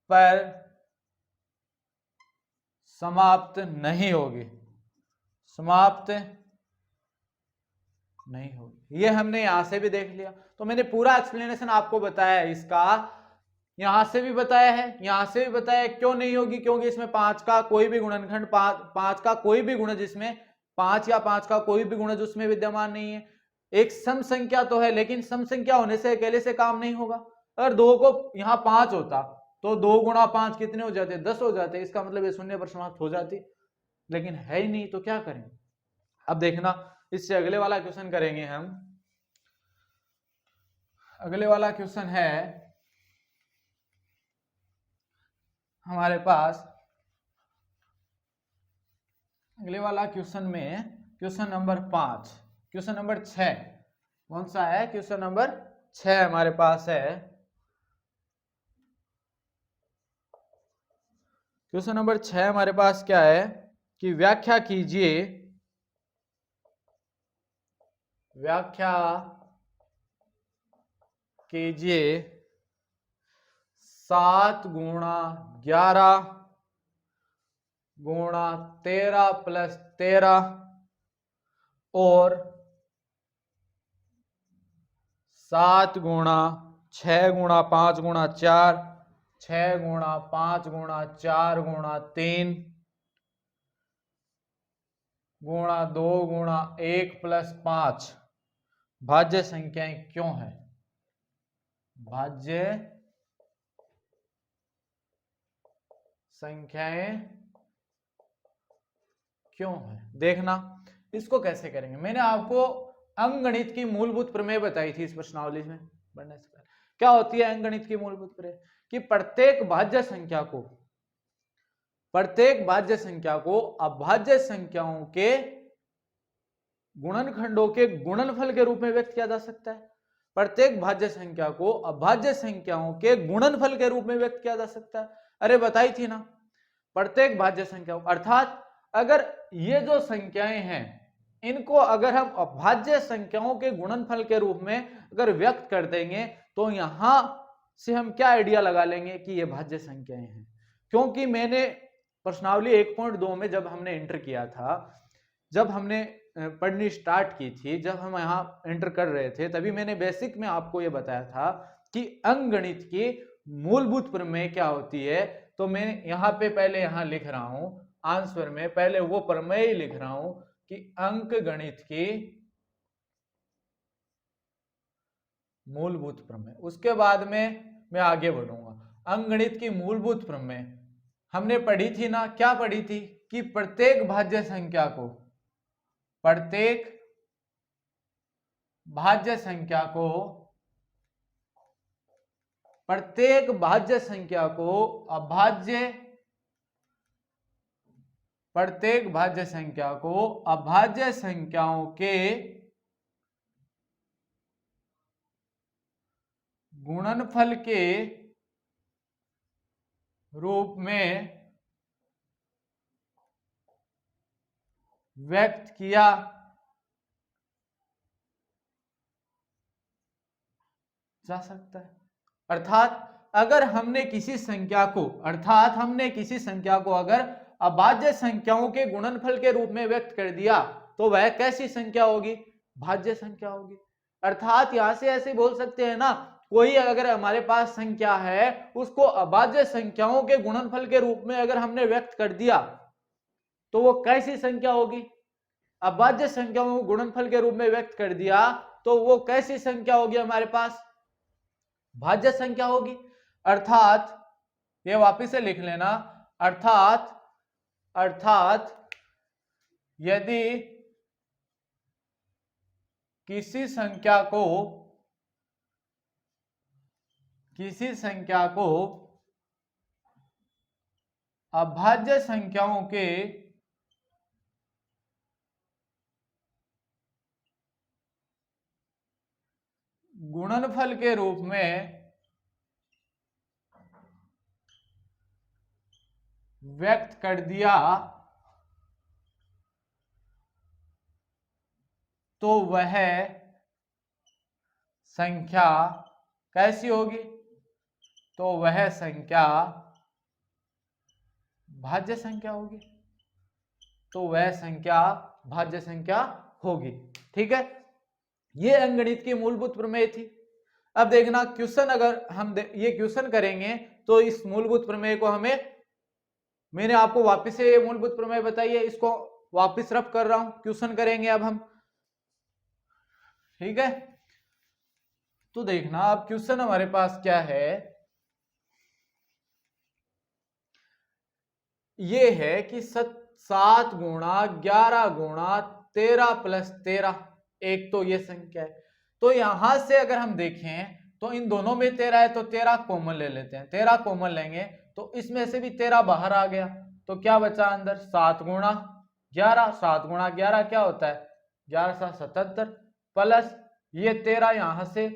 पर समाप्त नहीं होगी, समाप्त नहीं होगी। ये हमने यहां से भी देख लिया। तो मैंने पूरा एक्सप्लेनेशन आपको बताया है इसका, यहां से भी बताया है, यहां से भी बताया। क्यों नहीं होगी? क्योंकि इसमें 5 का कोई भी गुणनखंड, 5 का कोई भी गुणज, इसमें 5 या 5 का कोई भी गुणज उसमें विद्यमान नहीं है। एक सम संख्या तो है, लेकिन सम संख्या होने से अकेले से काम नहीं होगा। अगर 2 को यहां 5 होता तो 2 गुणा 5 कितने हो जाते? 10 हो जाते। इसका मतलब ये शून्य पर समाप्त हो जाती, लेकिन है ही नहीं, तो क्या करें? अब देखना, इससे अगले वाला क्वेश्चन करेंगे हम। अगले वाला क्वेश्चन है हमारे पास, अगले वाला क्वेश्चन में क्वेश्चन नंबर 5, क्वेश्चन नंबर 6 कौन सा है? क्वेश्चन नंबर 6 हमारे पास है। क्वेश्चन नंबर 6 हमारे पास क्या है कि व्याख्या कीजिए, व्याख्या कीजिए 7 गुणा 11 गुणा 13 प्लस 13 और 7 गुणा 6 गुणा 5 गुणा 4, 6 गुणा 5 गुणा 4 गुणा 3 गुणा 2 गुणा 1 प्लस 5 भाज्य संख्याएं क्यों है? भाज्य संख्याएं क्यों है? देखना इसको कैसे करेंगे। मैंने आपको अंकगणित की मूलभूत प्रमेय बताई थी इस प्रश्नावली में बढ़ने से पहले। क्या होती है अंकगणित की मूलभूत प्रमेय? कि प्रत्येक भाज्य संख्या को अभाज्य संख्याओं के गुणनखंडों के गुणनफल के रूप में व्यक्त किया जा सकता है। प्रत्येक भाज्य संख्या को अभाज्य संख्याओं के गुणनफल के रूप में व्यक्त किया जा सकता है। अरे बताई थी ना, प्रत्येक भाज्य संख्या, अर्थात अगर ये जो संख्याएं हैं इनको अगर हम अभाज्य संख्याओं के गुणनफल के रूप में अगर व्यक्त कर देंगे, तो यहां से हम क्या आइडिया लगा लेंगे कि ये भाज्य संख्याएं हैं। क्योंकि मैंने प्रश्नावली 1.2 में जब हमने एंटर किया था, जब हमने पढ़नी स्टार्ट की थी, जब हम यहाँ एंटर कर रहे थे, तभी मैंने बेसिक में आपको ये बताया था कि अंकगणित की मूलभूत प्रमेय क्या होती है। तो मैं यहाँ पे पहले यहाँ लिख रहा हूं आंसर में, पहले वो प्रमेय लिख रहा हूं कि अंकगणित की मूलभूत प्रमेय। उसके बाद में मैं आगे बढ़ूंगा। अंकगणित की मूलभूत प्रमेय हमने पढ़ी थी ना, क्या पढ़ी थी? कि प्रत्येक भाज्य संख्या को, प्रत्येक भाज्य संख्या को, प्रत्येक भाज्य संख्या को अभाज्य प्रत्येक भाज्य संख्या को अभाज्य संख्याओं के गुणनफल के रूप में व्यक्त किया जा सकता है। अर्थात अगर हमने किसी संख्या को अगर अभाज्य संख्याओं के गुणनफल के रूप में व्यक्त कर दिया तो वह कैसी संख्या होगी? भाज्य संख्या होगी। अर्थात यहां से ऐसे बोल सकते हैं ना, कोई अगर हमारे पास संख्या है उसको अभाज्य संख्याओं के गुणनफल के रूप में अगर हमने व्यक्त कर दिया तो वो कैसी संख्या होगी? अभाज्य संख्याओं को गुणनफल के रूप में व्यक्त कर दिया तो वो कैसी संख्या होगी? हमारे पास भाज्य संख्या होगी। अर्थात ये वापिस से लिख लेना, अर्थात यदि किसी संख्या को अभाज्य संख्याओं के गुणनफल के रूप में व्यक्त कर दिया तो वह संख्या कैसी होगी? तो वह संख्या भाज्य संख्या होगी। ठीक है, ये अंकगणित की मूलभूत प्रमेय थी। अब देखना क्वेश्चन, अगर हम ये क्वेश्चन करेंगे तो इस मूलभूत प्रमेय को मैंने आपको वापस से ये मूलभूत प्रमेय बताई है, इसको वापस रफ कर रहा हूं, क्वेश्चन करेंगे अब हम। ठीक है, तो देखना अब क्वेश्चन हमारे पास क्या है। ये है कि 7 गुणा 11 गुणा 13 प्लस 13, एक तो ये संख्या है। तो यहां से अगर हम देखें तो इन दोनों में 13 है तो 13 कॉमन ले लेते हैं। 13 कॉमन लेंगे तो इसमें से भी 13 बाहर आ गया तो क्या बचा अंदर? 7 गुणा 11। 7 गुणा 11 क्या होता है? 11 7 77 प्लस ये 13 यहां से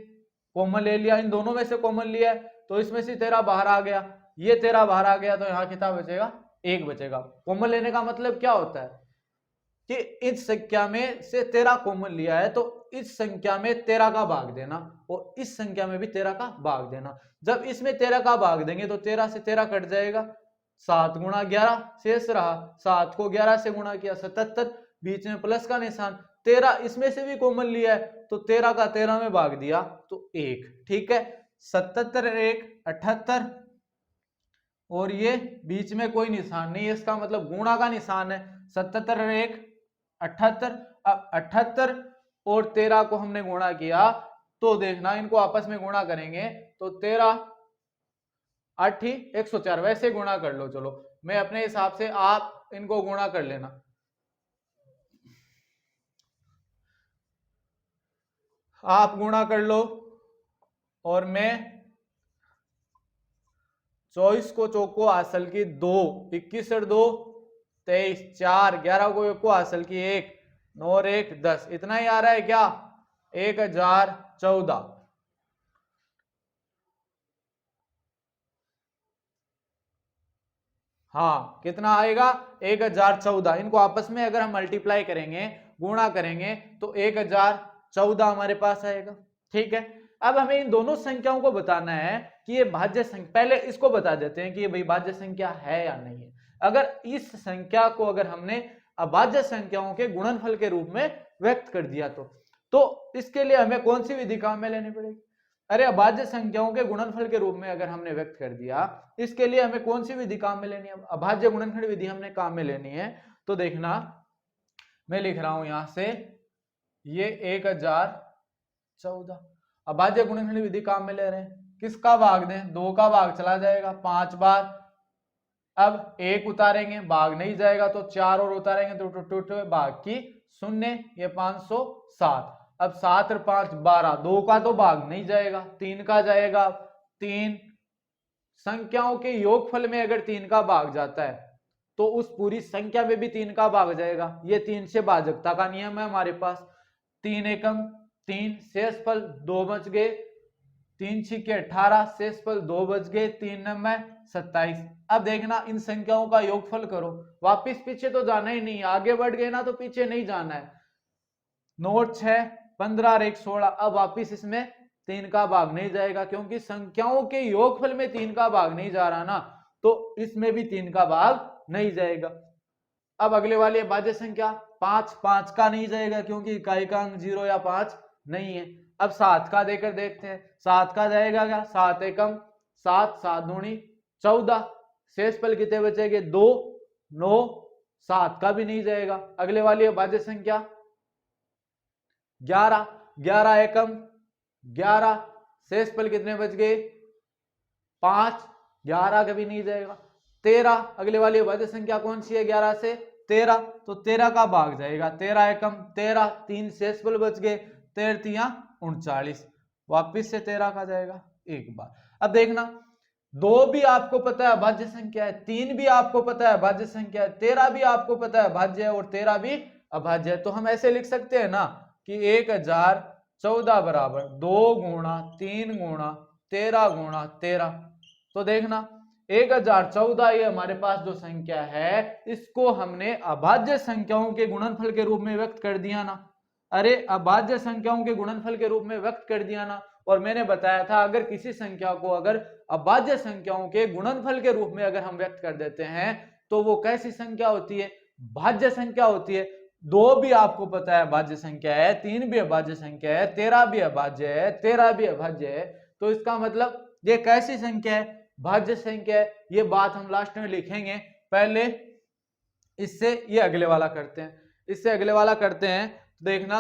कॉमन ले लिया, इन दोनों में से कॉमन लिया है तो इसमें से 13 बाहर आ गया, ये 13 बाहर आ गया तो यहाँ कितना बचेगा? 1 बचेगा। कॉमन लेने का मतलब क्या होता है कि इस संख्या में से 13 कॉमन लिया है तो इस संख्या में 13 का भाग देना और इस संख्या में भी 13 का भाग देना। जब इसमें 13 का भाग देंगे तो 13 से 13 कट जाएगा, 7 गुणा 11 शेष रहा, 7 को 11 से गुणा किया 77, बीच में प्लस का निशान, 13 इसमें से भी कॉमन लिया है तो 13 का 13 में भाग दिया तो 1। ठीक है, 77 1 78 और ये बीच में कोई निशान नहीं है, इसका मतलब गुणा का निशान है। 77 1 78। अब 78 और 13 को हमने गुणा किया तो देखना इनको आपस में गुणा करेंगे तो 13 8 104, वैसे गुणा कर लो। चलो मैं अपने हिसाब से, आप इनको गुणा कर लेना। आप गुणा कर लो और मैं 24 को चौको हासिल की 2, 21 और 2 23, 4 11 को एक को हासिल की 1, 9 और 1 10, इतना ही आ रहा है क्या? 1014। हाँ, कितना आएगा? 1014। इनको आपस में अगर हम मल्टीप्लाई करेंगे, गुणा करेंगे तो 1014 हमारे पास आएगा। ठीक है, अब हमें इन दोनों संख्याओं को बताना है कि ये भाज्य संख्या, पहले इसको बता देते हैं कि ये भाई भाज्य संख्या है या नहीं है। अगर इस संख्या को अगर हमने अभाज्य संख्याओं के गुणनफल के रूप में व्यक्त कर दिया तो इसके लिए हमें कौन सी विधि काम में लेनी पड़ेगी? अरे अभाज्य संख्याओं के गुणनफल के रूप में अगर हमने व्यक्त कर दिया, इसके लिए हमें कौन सी विधि काम में लेनी है? अभाज्य गुणनखंड विधि हमने काम में लेनी है। तो देखना मैं लिख रहा हूं यहां से, ये 1014 अभाज्य गुणनखंड विधि काम में ले रहे हैं। किसका भाग दें? 2 का भाग चला जाएगा 5 बार। अब 1 उतारेंगे, भाग नहीं जाएगा तो 4 और उतारेंगे तो टूट भाग की 0, ये 507। अब 7 और 5 12, 2 का तो भाग नहीं जाएगा, 3 का जाएगा। 3 संख्याओं के योगफल में अगर 3 का भाग जाता है तो उस पूरी संख्या में भी 3 का भाग जाएगा। ये 3 से भाजकता का नियम है हमारे पास। 3 एकम 3, शेषफल 2 बच गए, 3 छिके 18, शेषफल 2 बच गए, 3 9 27। अब देखना इन संख्याओं का योगफल करो। वापिस पीछे तो जाना ही नहीं, आगे बढ़ गए ना तो पीछे नहीं जाना है। 9 6 15 और 1 16। अब वापिस इसमें 3 का भाग नहीं जाएगा, क्योंकि संख्याओं के योगफल में 3 का भाग नहीं जा रहा ना, तो इसमें भी 3 का भाग नहीं जाएगा। अब अगले वाली भाज्य संख्या 5, 5 का नहीं जाएगा क्योंकि इकाई का अंक 0 या 5 नहीं है। अब 7 का देकर देखते हैं, 7 का जाएगा क्या? 7 एकम 7, 7 दूनी 14, शेषफल कितने बचेंगे? 2 9, 7 का भी नहीं जाएगा। अगले वाली भाज्य संख्या 11, 11 एकम 11, शेषफल कितने बच गए? 5, 11 का भी नहीं जाएगा। 13, अगले वाली भाज्य संख्या कौन सी है? 11 से 13, तो 13 का भाग जाएगा। 13 एकम 13, 3 शेषफल बच गए, 13 3 39, वापिस से 13 का जाएगा एक बार। अब देखना 2 भी आपको पता है भाज्य संख्या है, 3 भी आपको पता है भाज्य संख्या है, 13 भी आपको पता है भाज्य है और 13 भी अभाज्य है। तो हम ऐसे लिख सकते हैं ना कि 1014 बराबर 2 गुणा 3 गुणा 13 गुणा 13। तो देखना 1014 ये हमारे पास जो संख्या है, इसको हमने अभाज्य संख्याओं के गुणनफल के रूप में व्यक्त कर दिया ना। अरे अभाज्य संख्याओं के गुणनफल के रूप में व्यक्त कर दिया ना। और मैंने बताया था अगर किसी संख्या को अगर अभाज्य संख्याओं के गुणनफल के रूप में अगर हम व्यक्त कर देते हैं तो वो कैसी संख्या होती है? भाज्य संख्या होती है। 2 भी आपको पता है भाज्य संख्या है, 3 भी अभाज्य संख्या है, 13 भी अभाज्य है, 13 भी अभाज्य है। तो इसका मतलब ये कैसी संख्या है? भाज्य संख्या है। ये बात हम लास्ट में लिखेंगे। पहले इससे ये अगले वाला करते हैं, इससे अगले वाला करते हैं। देखना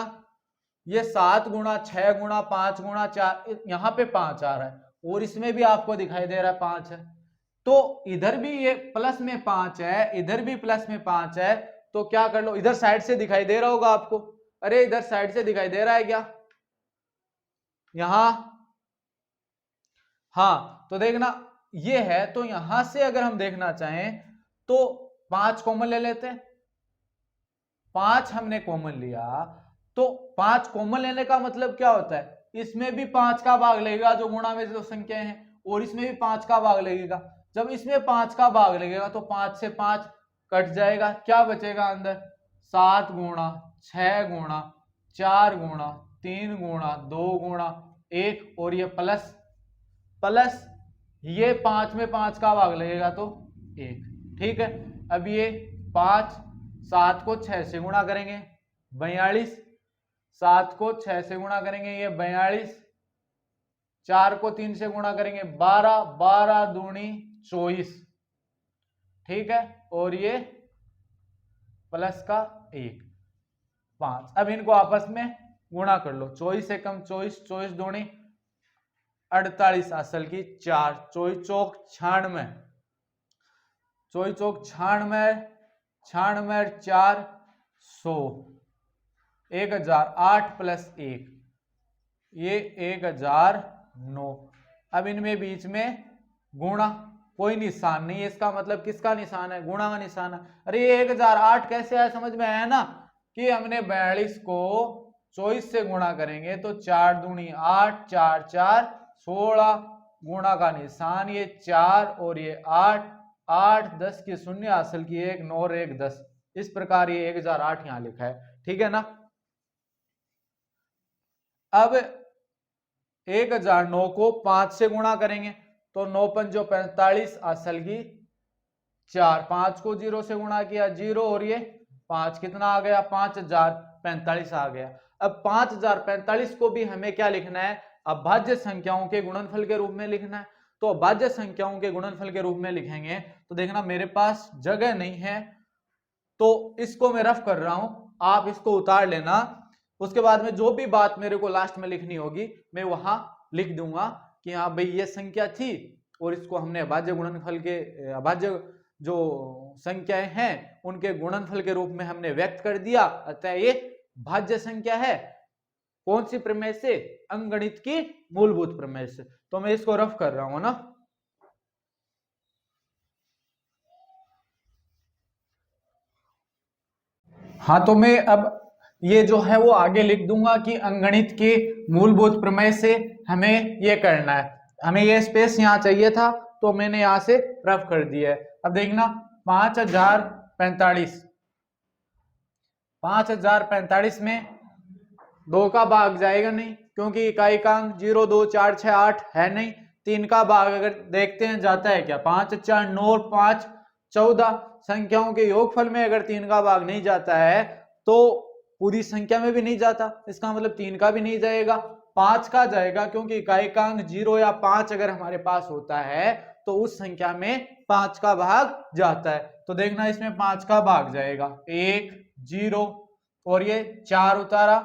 ये 7 गुणा 6 गुणा 5 गुणा 4, यहाँ पे 5 आ रहा है और इसमें भी आपको दिखाई दे रहा है 5 है। तो इधर भी ये प्लस में 5 है, इधर भी प्लस में 5 है। तो क्या कर लो, इधर साइड से दिखाई दे रहा होगा आपको। अरे इधर साइड से दिखाई दे रहा है क्या? यहां हाँ, तो देखना ये है। तो यहां से अगर हम देखना चाहें तो 5 कॉमन ले लेते हैं। 5 हमने कॉमन लिया तो 5 कॉमन लेने का मतलब क्या होता है? इसमें भी 5 का भाग लगेगा जो गुणा में जो संख्याएं हैं, और इसमें भी 5 का भाग लगेगा। जब इसमें 5 का भाग लगेगा तो 5 से 5 कट जाएगा, क्या बचेगा अंदर? 7 गुणा 6 गुणा 4 गुणा 3 गुणा 2 गुणा 1, और ये प्लस प्लस ये 5 में 5 का भाग लगेगा तो 1। ठीक है। अब ये 5, 7 को 6 से गुणा करेंगे 42, 7 को 6 से गुणा करेंगे ये 42, 4 को 3 से गुणा करेंगे 12, 12 दूनी 24। ठीक है, और ये प्लस का 1 5। अब इनको आपस में गुणा कर लो। 24 से कम 24, 24 दूनी 48, असल की 4, 24 चौक 96, 24 चौक 96, 96 4 100, 1008 प्लस 1 ये 1009। अब इनमें बीच में गुणा, कोई निशान नहीं है, इसका मतलब किसका निशान है? गुणा का निशान है। अरे ये 1008 कैसे आया? समझ में आया ना कि हमने 42 को 24 से गुणा करेंगे तो 4 दूनी 8, 4 4 16, गुणा का निशान ये 4 और ये 8, 8 10 की 0, असल की 1, 9 और 1 10। इस प्रकार ये 1008 यहां लिखा है। ठीक है ना। अब 1009 को 5 से गुणा करेंगे तो 9 पंजो 45, असल की 4, 5 को 0 से गुणा किया 0, और ये 5 कितना आ गया? 5045 आ गया। अब 5045 को भी हमें क्या लिखना है? अभाज्य संख्याओं के गुणनफल के रूप में लिखना है। तो अभाज्य संख्याओं के गुणनफल के रूप में लिखेंगे तो देखना मेरे पास जगह नहीं है तो इसको मैं रफ कर रहा हूं, आप इसको उतार लेना। उसके बाद में जो भी बात मेरे को लास्ट में लिखनी होगी मैं वहां लिख दूंगा कि हाँ भाई ये संख्या थी और इसको हमने अभाज्य गुणनफल के अभाज्य जो संख्याएं हैं उनके गुणनफल के रूप में हमने व्यक्त कर दिया, अतः ये भाज्य संख्या है। कौन सी प्रमेय से? अंकगणित की मूलभूत प्रमेय से। तो मैं इसको रफ कर रहा हूं ना। हाँ तो मैं अब ये जो है वो आगे लिख दूंगा कि अंकगणित के मूलभूत प्रमेय से हमें ये करना है, हमें ये स्पेस यहाँ चाहिए था तो मैंने यहाँ से रफ कर दिया है। अब देखना 5045, 5045 में 2 का भाग जाएगा नहीं क्योंकि इकाइकांक 0 2 4 6 8 है नहीं। 3 का भाग अगर देखते हैं जाता है क्या, 5 4 9 5 14। संख्याओं के योगफल में अगर 3 का भाग नहीं जाता है तो पूरी संख्या में भी नहीं जाता, इसका मतलब 3 का भी नहीं जाएगा, 5 का जाएगा क्योंकि इकाइकांक 0 या 5 अगर हमारे पास होता है तो उस संख्या में 5 का भाग जाता है। तो देखना इसमें 5 का भाग जाएगा, 1 0 और ये 4 उतारा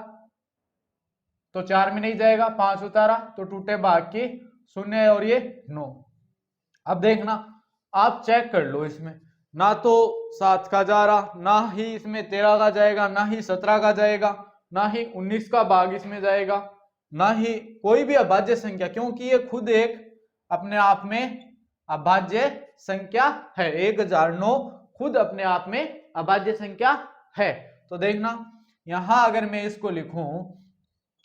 तो 4 में नहीं जाएगा, 5 उतारा तो टूटे भाग की 0 और ये 9। अब देखना आप चेक कर लो, इसमें ना तो 7 का जा रहा, ना ही इसमें 13 का जाएगा, ना ही 17 का जाएगा, ना ही 19 का भाग इसमें जाएगा, ना ही कोई भी अभाज्य संख्या, क्योंकि ये खुद एक अपने आप में अभाज्य संख्या है। 1009 खुद अपने आप में अभाज्य संख्या है। तो देखना यहां अगर मैं इसको लिखूं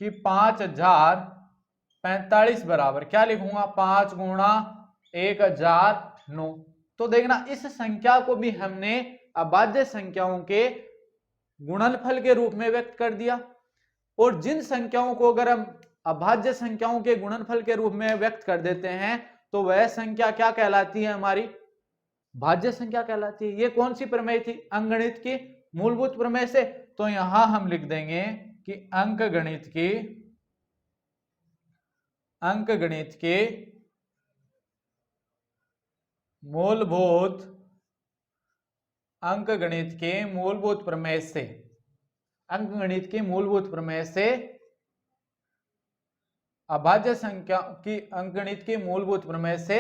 कि 5045 बराबर क्या लिखूंगा, 5 गुणा 1009। तो देखना इस संख्या को भी हमने अभाज्य संख्याओं के गुणनफल के रूप में व्यक्त कर दिया। और जिन संख्याओं को अगर हम अभाज्य संख्याओं के गुणनफल के रूप में व्यक्त कर देते हैं तो वह संख्या क्या कहलाती है, हमारी भाज्य संख्या कहलाती है। ये कौन सी प्रमेय थी, अंकगणित की मूलभूत प्रमेय से। तो यहां हम लिख देंगे कि अंकगणित के मूलभूत प्रमेय से, अंकगणित के मूलभूत प्रमेय से अभाज्य संख्या की, अंकगणित के मूलभूत प्रमेय से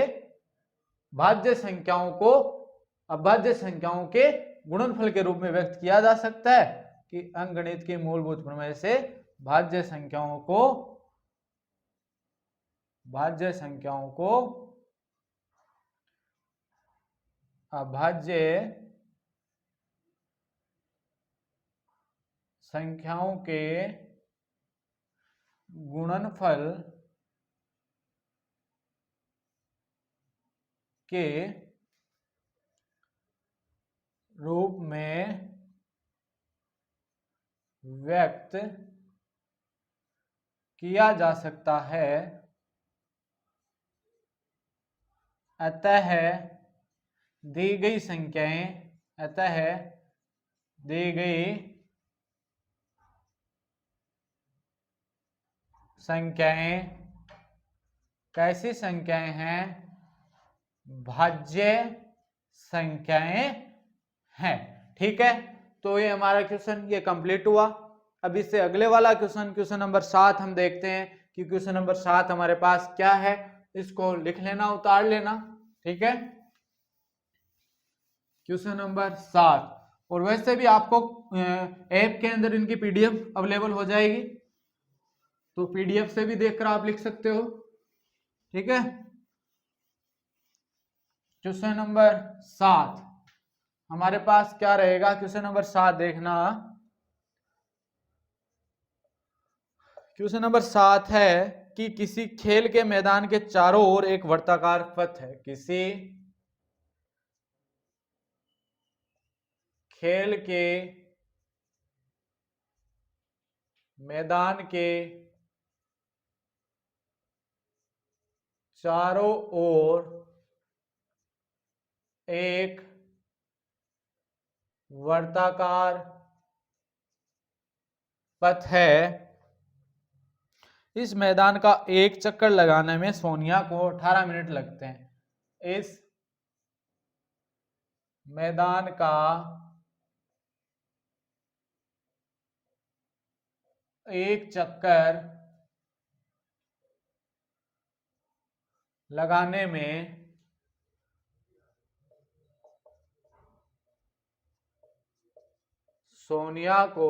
भाज्य संख्याओं को अभाज्य संख्याओं के गुणनफल के रूप में व्यक्त किया जा सकता है कि अंकगणित के मूलभूत प्रमेय से भाज्य संख्याओं को अभाज्य संख्याओं के गुणनफल के रूप में व्यक्त किया जा सकता है। अतः दी गई संख्याएं कैसी संख्याएं हैं, भाज्य संख्याएं हैं। ठीक है, तो ये हमारा क्वेश्चन ये कंप्लीट हुआ। अब इससे अगले वाला क्वेश्चन नंबर 7 हम देखते हैं कि क्वेश्चन नंबर 7 हमारे पास क्या है। इसको लिख लेना, उतार लेना। ठीक है, क्वेश्चन नंबर 7। और वैसे भी आपको ऐप के अंदर इनकी पीडीएफ अवेलेबल हो जाएगी, तो पीडीएफ से भी देखकर आप लिख सकते हो। ठीक है, क्वेश्चन नंबर 7 हमारे पास क्या रहेगा। क्वेश्चन नंबर 7 देखना, क्वेश्चन नंबर 7 है कि किसी खेल के मैदान के चारों ओर एक वर्ताकार पथ है। किसी खेल के मैदान के चारों ओर एक वर्ताकार पथ है। इस मैदान का एक चक्कर लगाने में सोनिया को 18 मिनट लगते हैं। इस मैदान का एक चक्कर लगाने में सोनिया को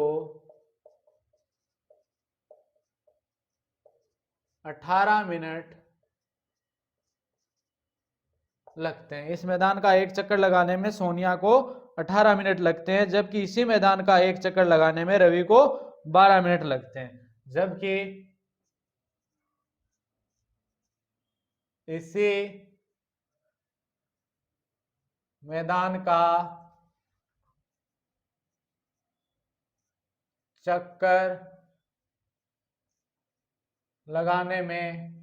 18 मिनट लगते हैं। इस मैदान का एक चक्कर लगाने में सोनिया को 18 मिनट लगते हैं, जबकि इसी मैदान का एक चक्कर लगाने में रवि को 12 मिनट लगते हैं। जबकि इसी मैदान का चक्कर लगाने में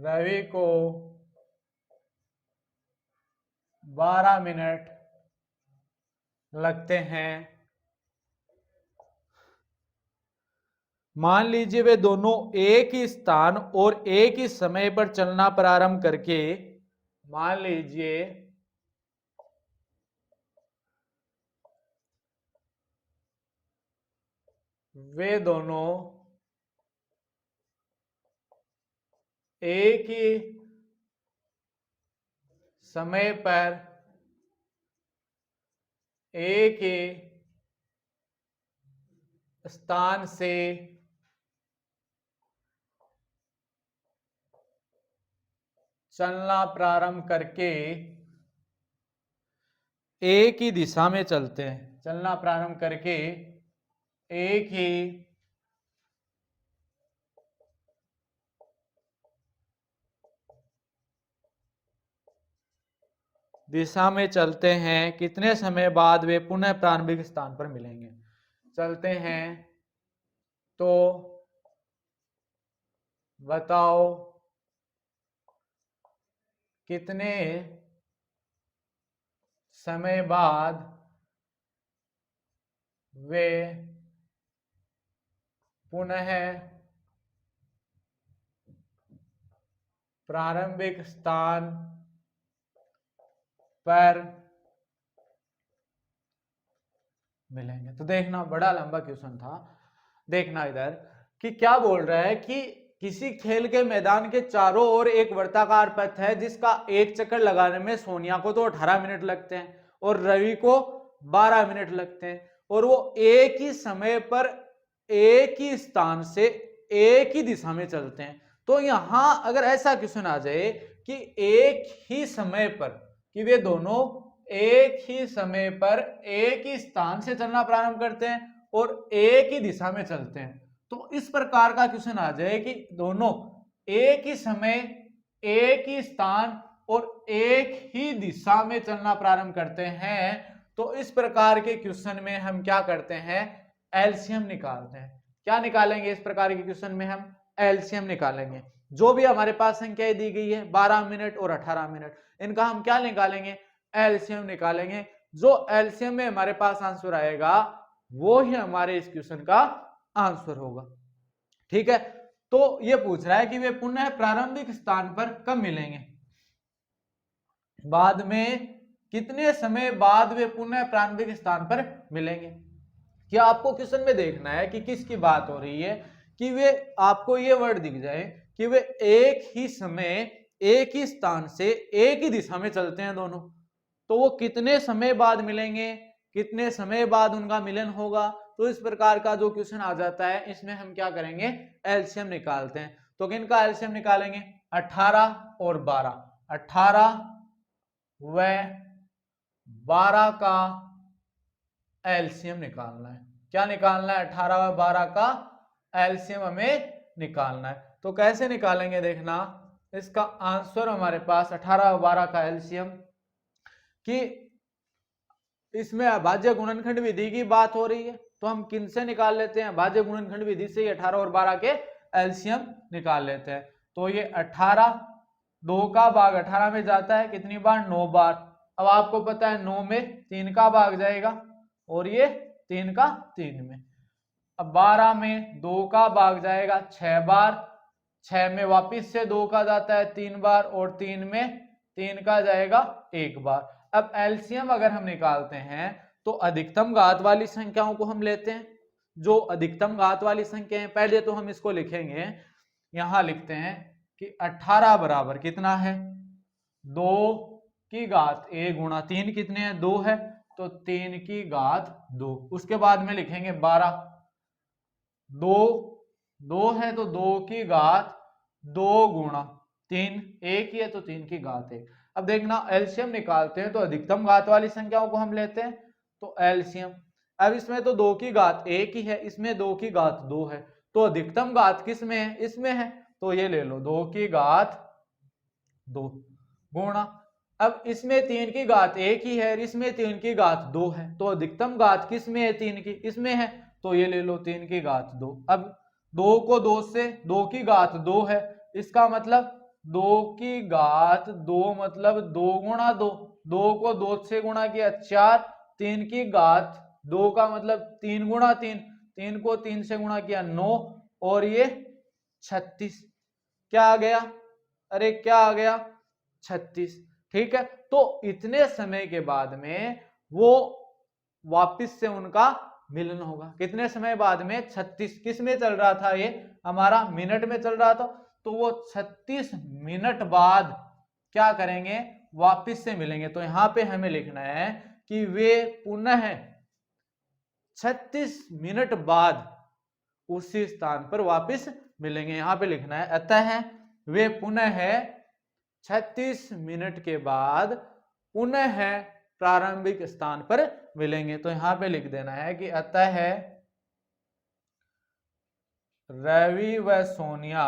रवि को 12 मिनट लगते हैं। मान लीजिए वे दोनों एक ही स्थान और एक ही समय पर चलना प्रारंभ करके, मान लीजिए वे दोनों एक ही समय पर एक ही स्थान से चलना प्रारंभ करके एक ही दिशा में चलते हैं, चलना प्रारंभ करके एक ही दिशा में चलते हैं, कितने समय बाद वे पुनः प्रारंभिक स्थान पर मिलेंगे। चलते हैं तो बताओ कितने समय बाद वे पुनः प्रारंभिक स्थान पर मिलेंगे। तो देखना बड़ा लंबा क्वेश्चन था। देखना इधर कि क्या बोल रहा है कि किसी खेल के मैदान के चारों ओर एक वर्ताकार पथ है जिसका एक चक्कर लगाने में सोनिया को तो 18 मिनट लगते हैं और रवि को 12 मिनट लगते हैं, और वो एक ही समय पर एक ही स्थान से एक ही दिशा में चलते हैं। तो यहां अगर ऐसा क्वेश्चन आ जाए कि एक ही समय पर, कि वे दोनों एक ही समय पर एक ही स्थान से चलना प्रारंभ करते हैं और एक ही दिशा में चलते हैं, तो इस प्रकार का क्वेश्चन आ जाए कि दोनों एक ही समय एक ही स्थान और एक ही दिशा में चलना प्रारंभ करते हैं, तो इस प्रकार के क्वेश्चन में हम क्या करते हैं, एलसीएम निकालते हैं। क्या निकालेंगे इस प्रकार के क्वेश्चन में, हम एलसीएम निकालेंगे। जो भी हमारे पास संख्याएं दी गई है 12 मिनट और 18 मिनट, इनका हम क्या निकालेंगे, एलसीएम निकालेंगे। जो एलसीएम में हमारे पास आंसर आएगा वो ही हमारे इस क्वेश्चन का आंसर होगा। ठीक है, तो ये पूछ रहा है कि वे पुनः प्रारंभिक स्थान पर कब मिलेंगे, बाद में कितने समय बाद वे पुनः प्रारंभिक स्थान पर मिलेंगे। क्या आपको क्वेश्चन में देखना है कि किसकी बात हो रही है, कि वे आपको ये वर्ड दिख जाए कि वे एक ही समय एक ही स्थान से एक ही दिशा में चलते हैं दोनों, तो वो कितने समय बाद मिलेंगे, कितने समय बाद उनका मिलन होगा। तो इस प्रकार का जो क्वेश्चन आ जाता है इसमें हम क्या करेंगे, एलसीएम निकालते हैं। तो किनका एलसीएम निकालेंगे, 18 और 12, 18 व 12 का एलसीएम निकालना है। क्या निकालना है, 18 व 12 का एलसीएम हमें निकालना है। तो कैसे निकालेंगे, देखना इसका आंसर हमारे पास 18 व 12 का एलसीएम, कि इसमें अभाज्य गुणनखंड विधि की बात हो रही है, तो हम किन से निकाल लेते हैं, अभाज्य गुणनखंड विधि से 18 और 12 के एलसीएम निकाल लेते हैं। तो ये 18, 2 का भाग 18 में जाता है कितनी बार, 9 बार। अब आपको पता है 9 में 3 का भाग जाएगा और ये 3 का 3 में। अब 12 में 2 का भाग जाएगा 6 बार, 6 में वापिस से 2 का जाता है 3 बार और 3 में 3 का जाएगा 1 बार। अब एलसीएम अगर हम निकालते हैं तो अधिकतम घात वाली संख्याओं को हम लेते हैं। जो अधिकतम घात वाली संख्या है, पहले तो हम इसको लिखेंगे, यहां लिखते हैं कि 18 बराबर कितना है, 2 की घात a गुणा 3 कितने हैं, 2 है, तो 3 की घात 2। उसके बाद में लिखेंगे 12, 2 है तो 2 की घात 2 गुणा 3, 1 ही है तो 3 की घात 1। अब देखना एलसीएम निकालते हैं तो अधिकतम घात वाली संख्याओं को हम लेते हैं, तो एलसीएम। अब इसमें तो 2 की घात 1 ही है, इसमें 2 की घात 2 है, तो अधिकतम घात किस में है, इसमें है, तो ये ले लो 2 की घात 2 गुणा, अब इसमें 3 की घात 1 ही है, इसमें 3 की घात 2 है, तो अधिकतम घात किस में है, 3 की, इसमें है, तो ये ले लो 3 की घात 2। अब 2 को 2 से, 2 की घात 2 है, इसका मतलब 2 की घात 2 मतलब 2 गुणा 2, 2 को 2 से गुणा किया 4, 3 की घात 2 का मतलब 3 गुणा 3, 3 को 3 से गुणा किया 9, और ये 36। क्या आ गया, अरे क्या आ गया, 36। ठीक है, तो इतने समय के बाद में वो वापिस से उनका मिलन होगा। कितने समय बाद में, 36, किस में चल रहा था, ये हमारा मिनट में चल रहा था, तो वो 36 मिनट बाद क्या करेंगे, वापिस से मिलेंगे। तो यहां पे हमें लिखना है कि वे पुनः 36 मिनट बाद उसी स्थान पर वापिस मिलेंगे, यहां पे लिखना है, अतः वे पुनः 36 मिनट के बाद पुनः प्रारंभिक स्थान पर मिलेंगे। तो यहां पे लिख देना है कि अतः रवि व सोनिया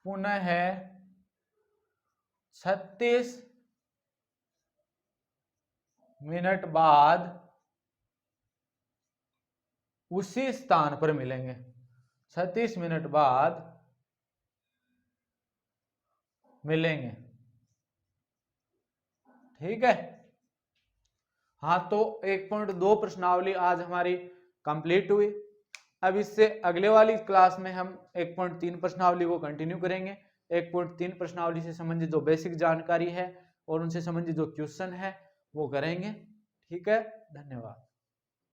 पुनः 36 मिनट बाद उसी स्थान पर मिलेंगे, 36 मिनट बाद मिलेंगे। ठीक है, हाँ, तो 1.2 प्रश्नावली आज हमारी कंप्लीट हुई। अब इससे अगले वाली क्लास में हम 1.3 प्रश्नावली को कंटिन्यू करेंगे। 1.3 प्रश्नावली से संबंधित जो बेसिक जानकारी है और उनसे संबंधित जो क्वेश्चन है वो करेंगे। ठीक है, धन्यवाद।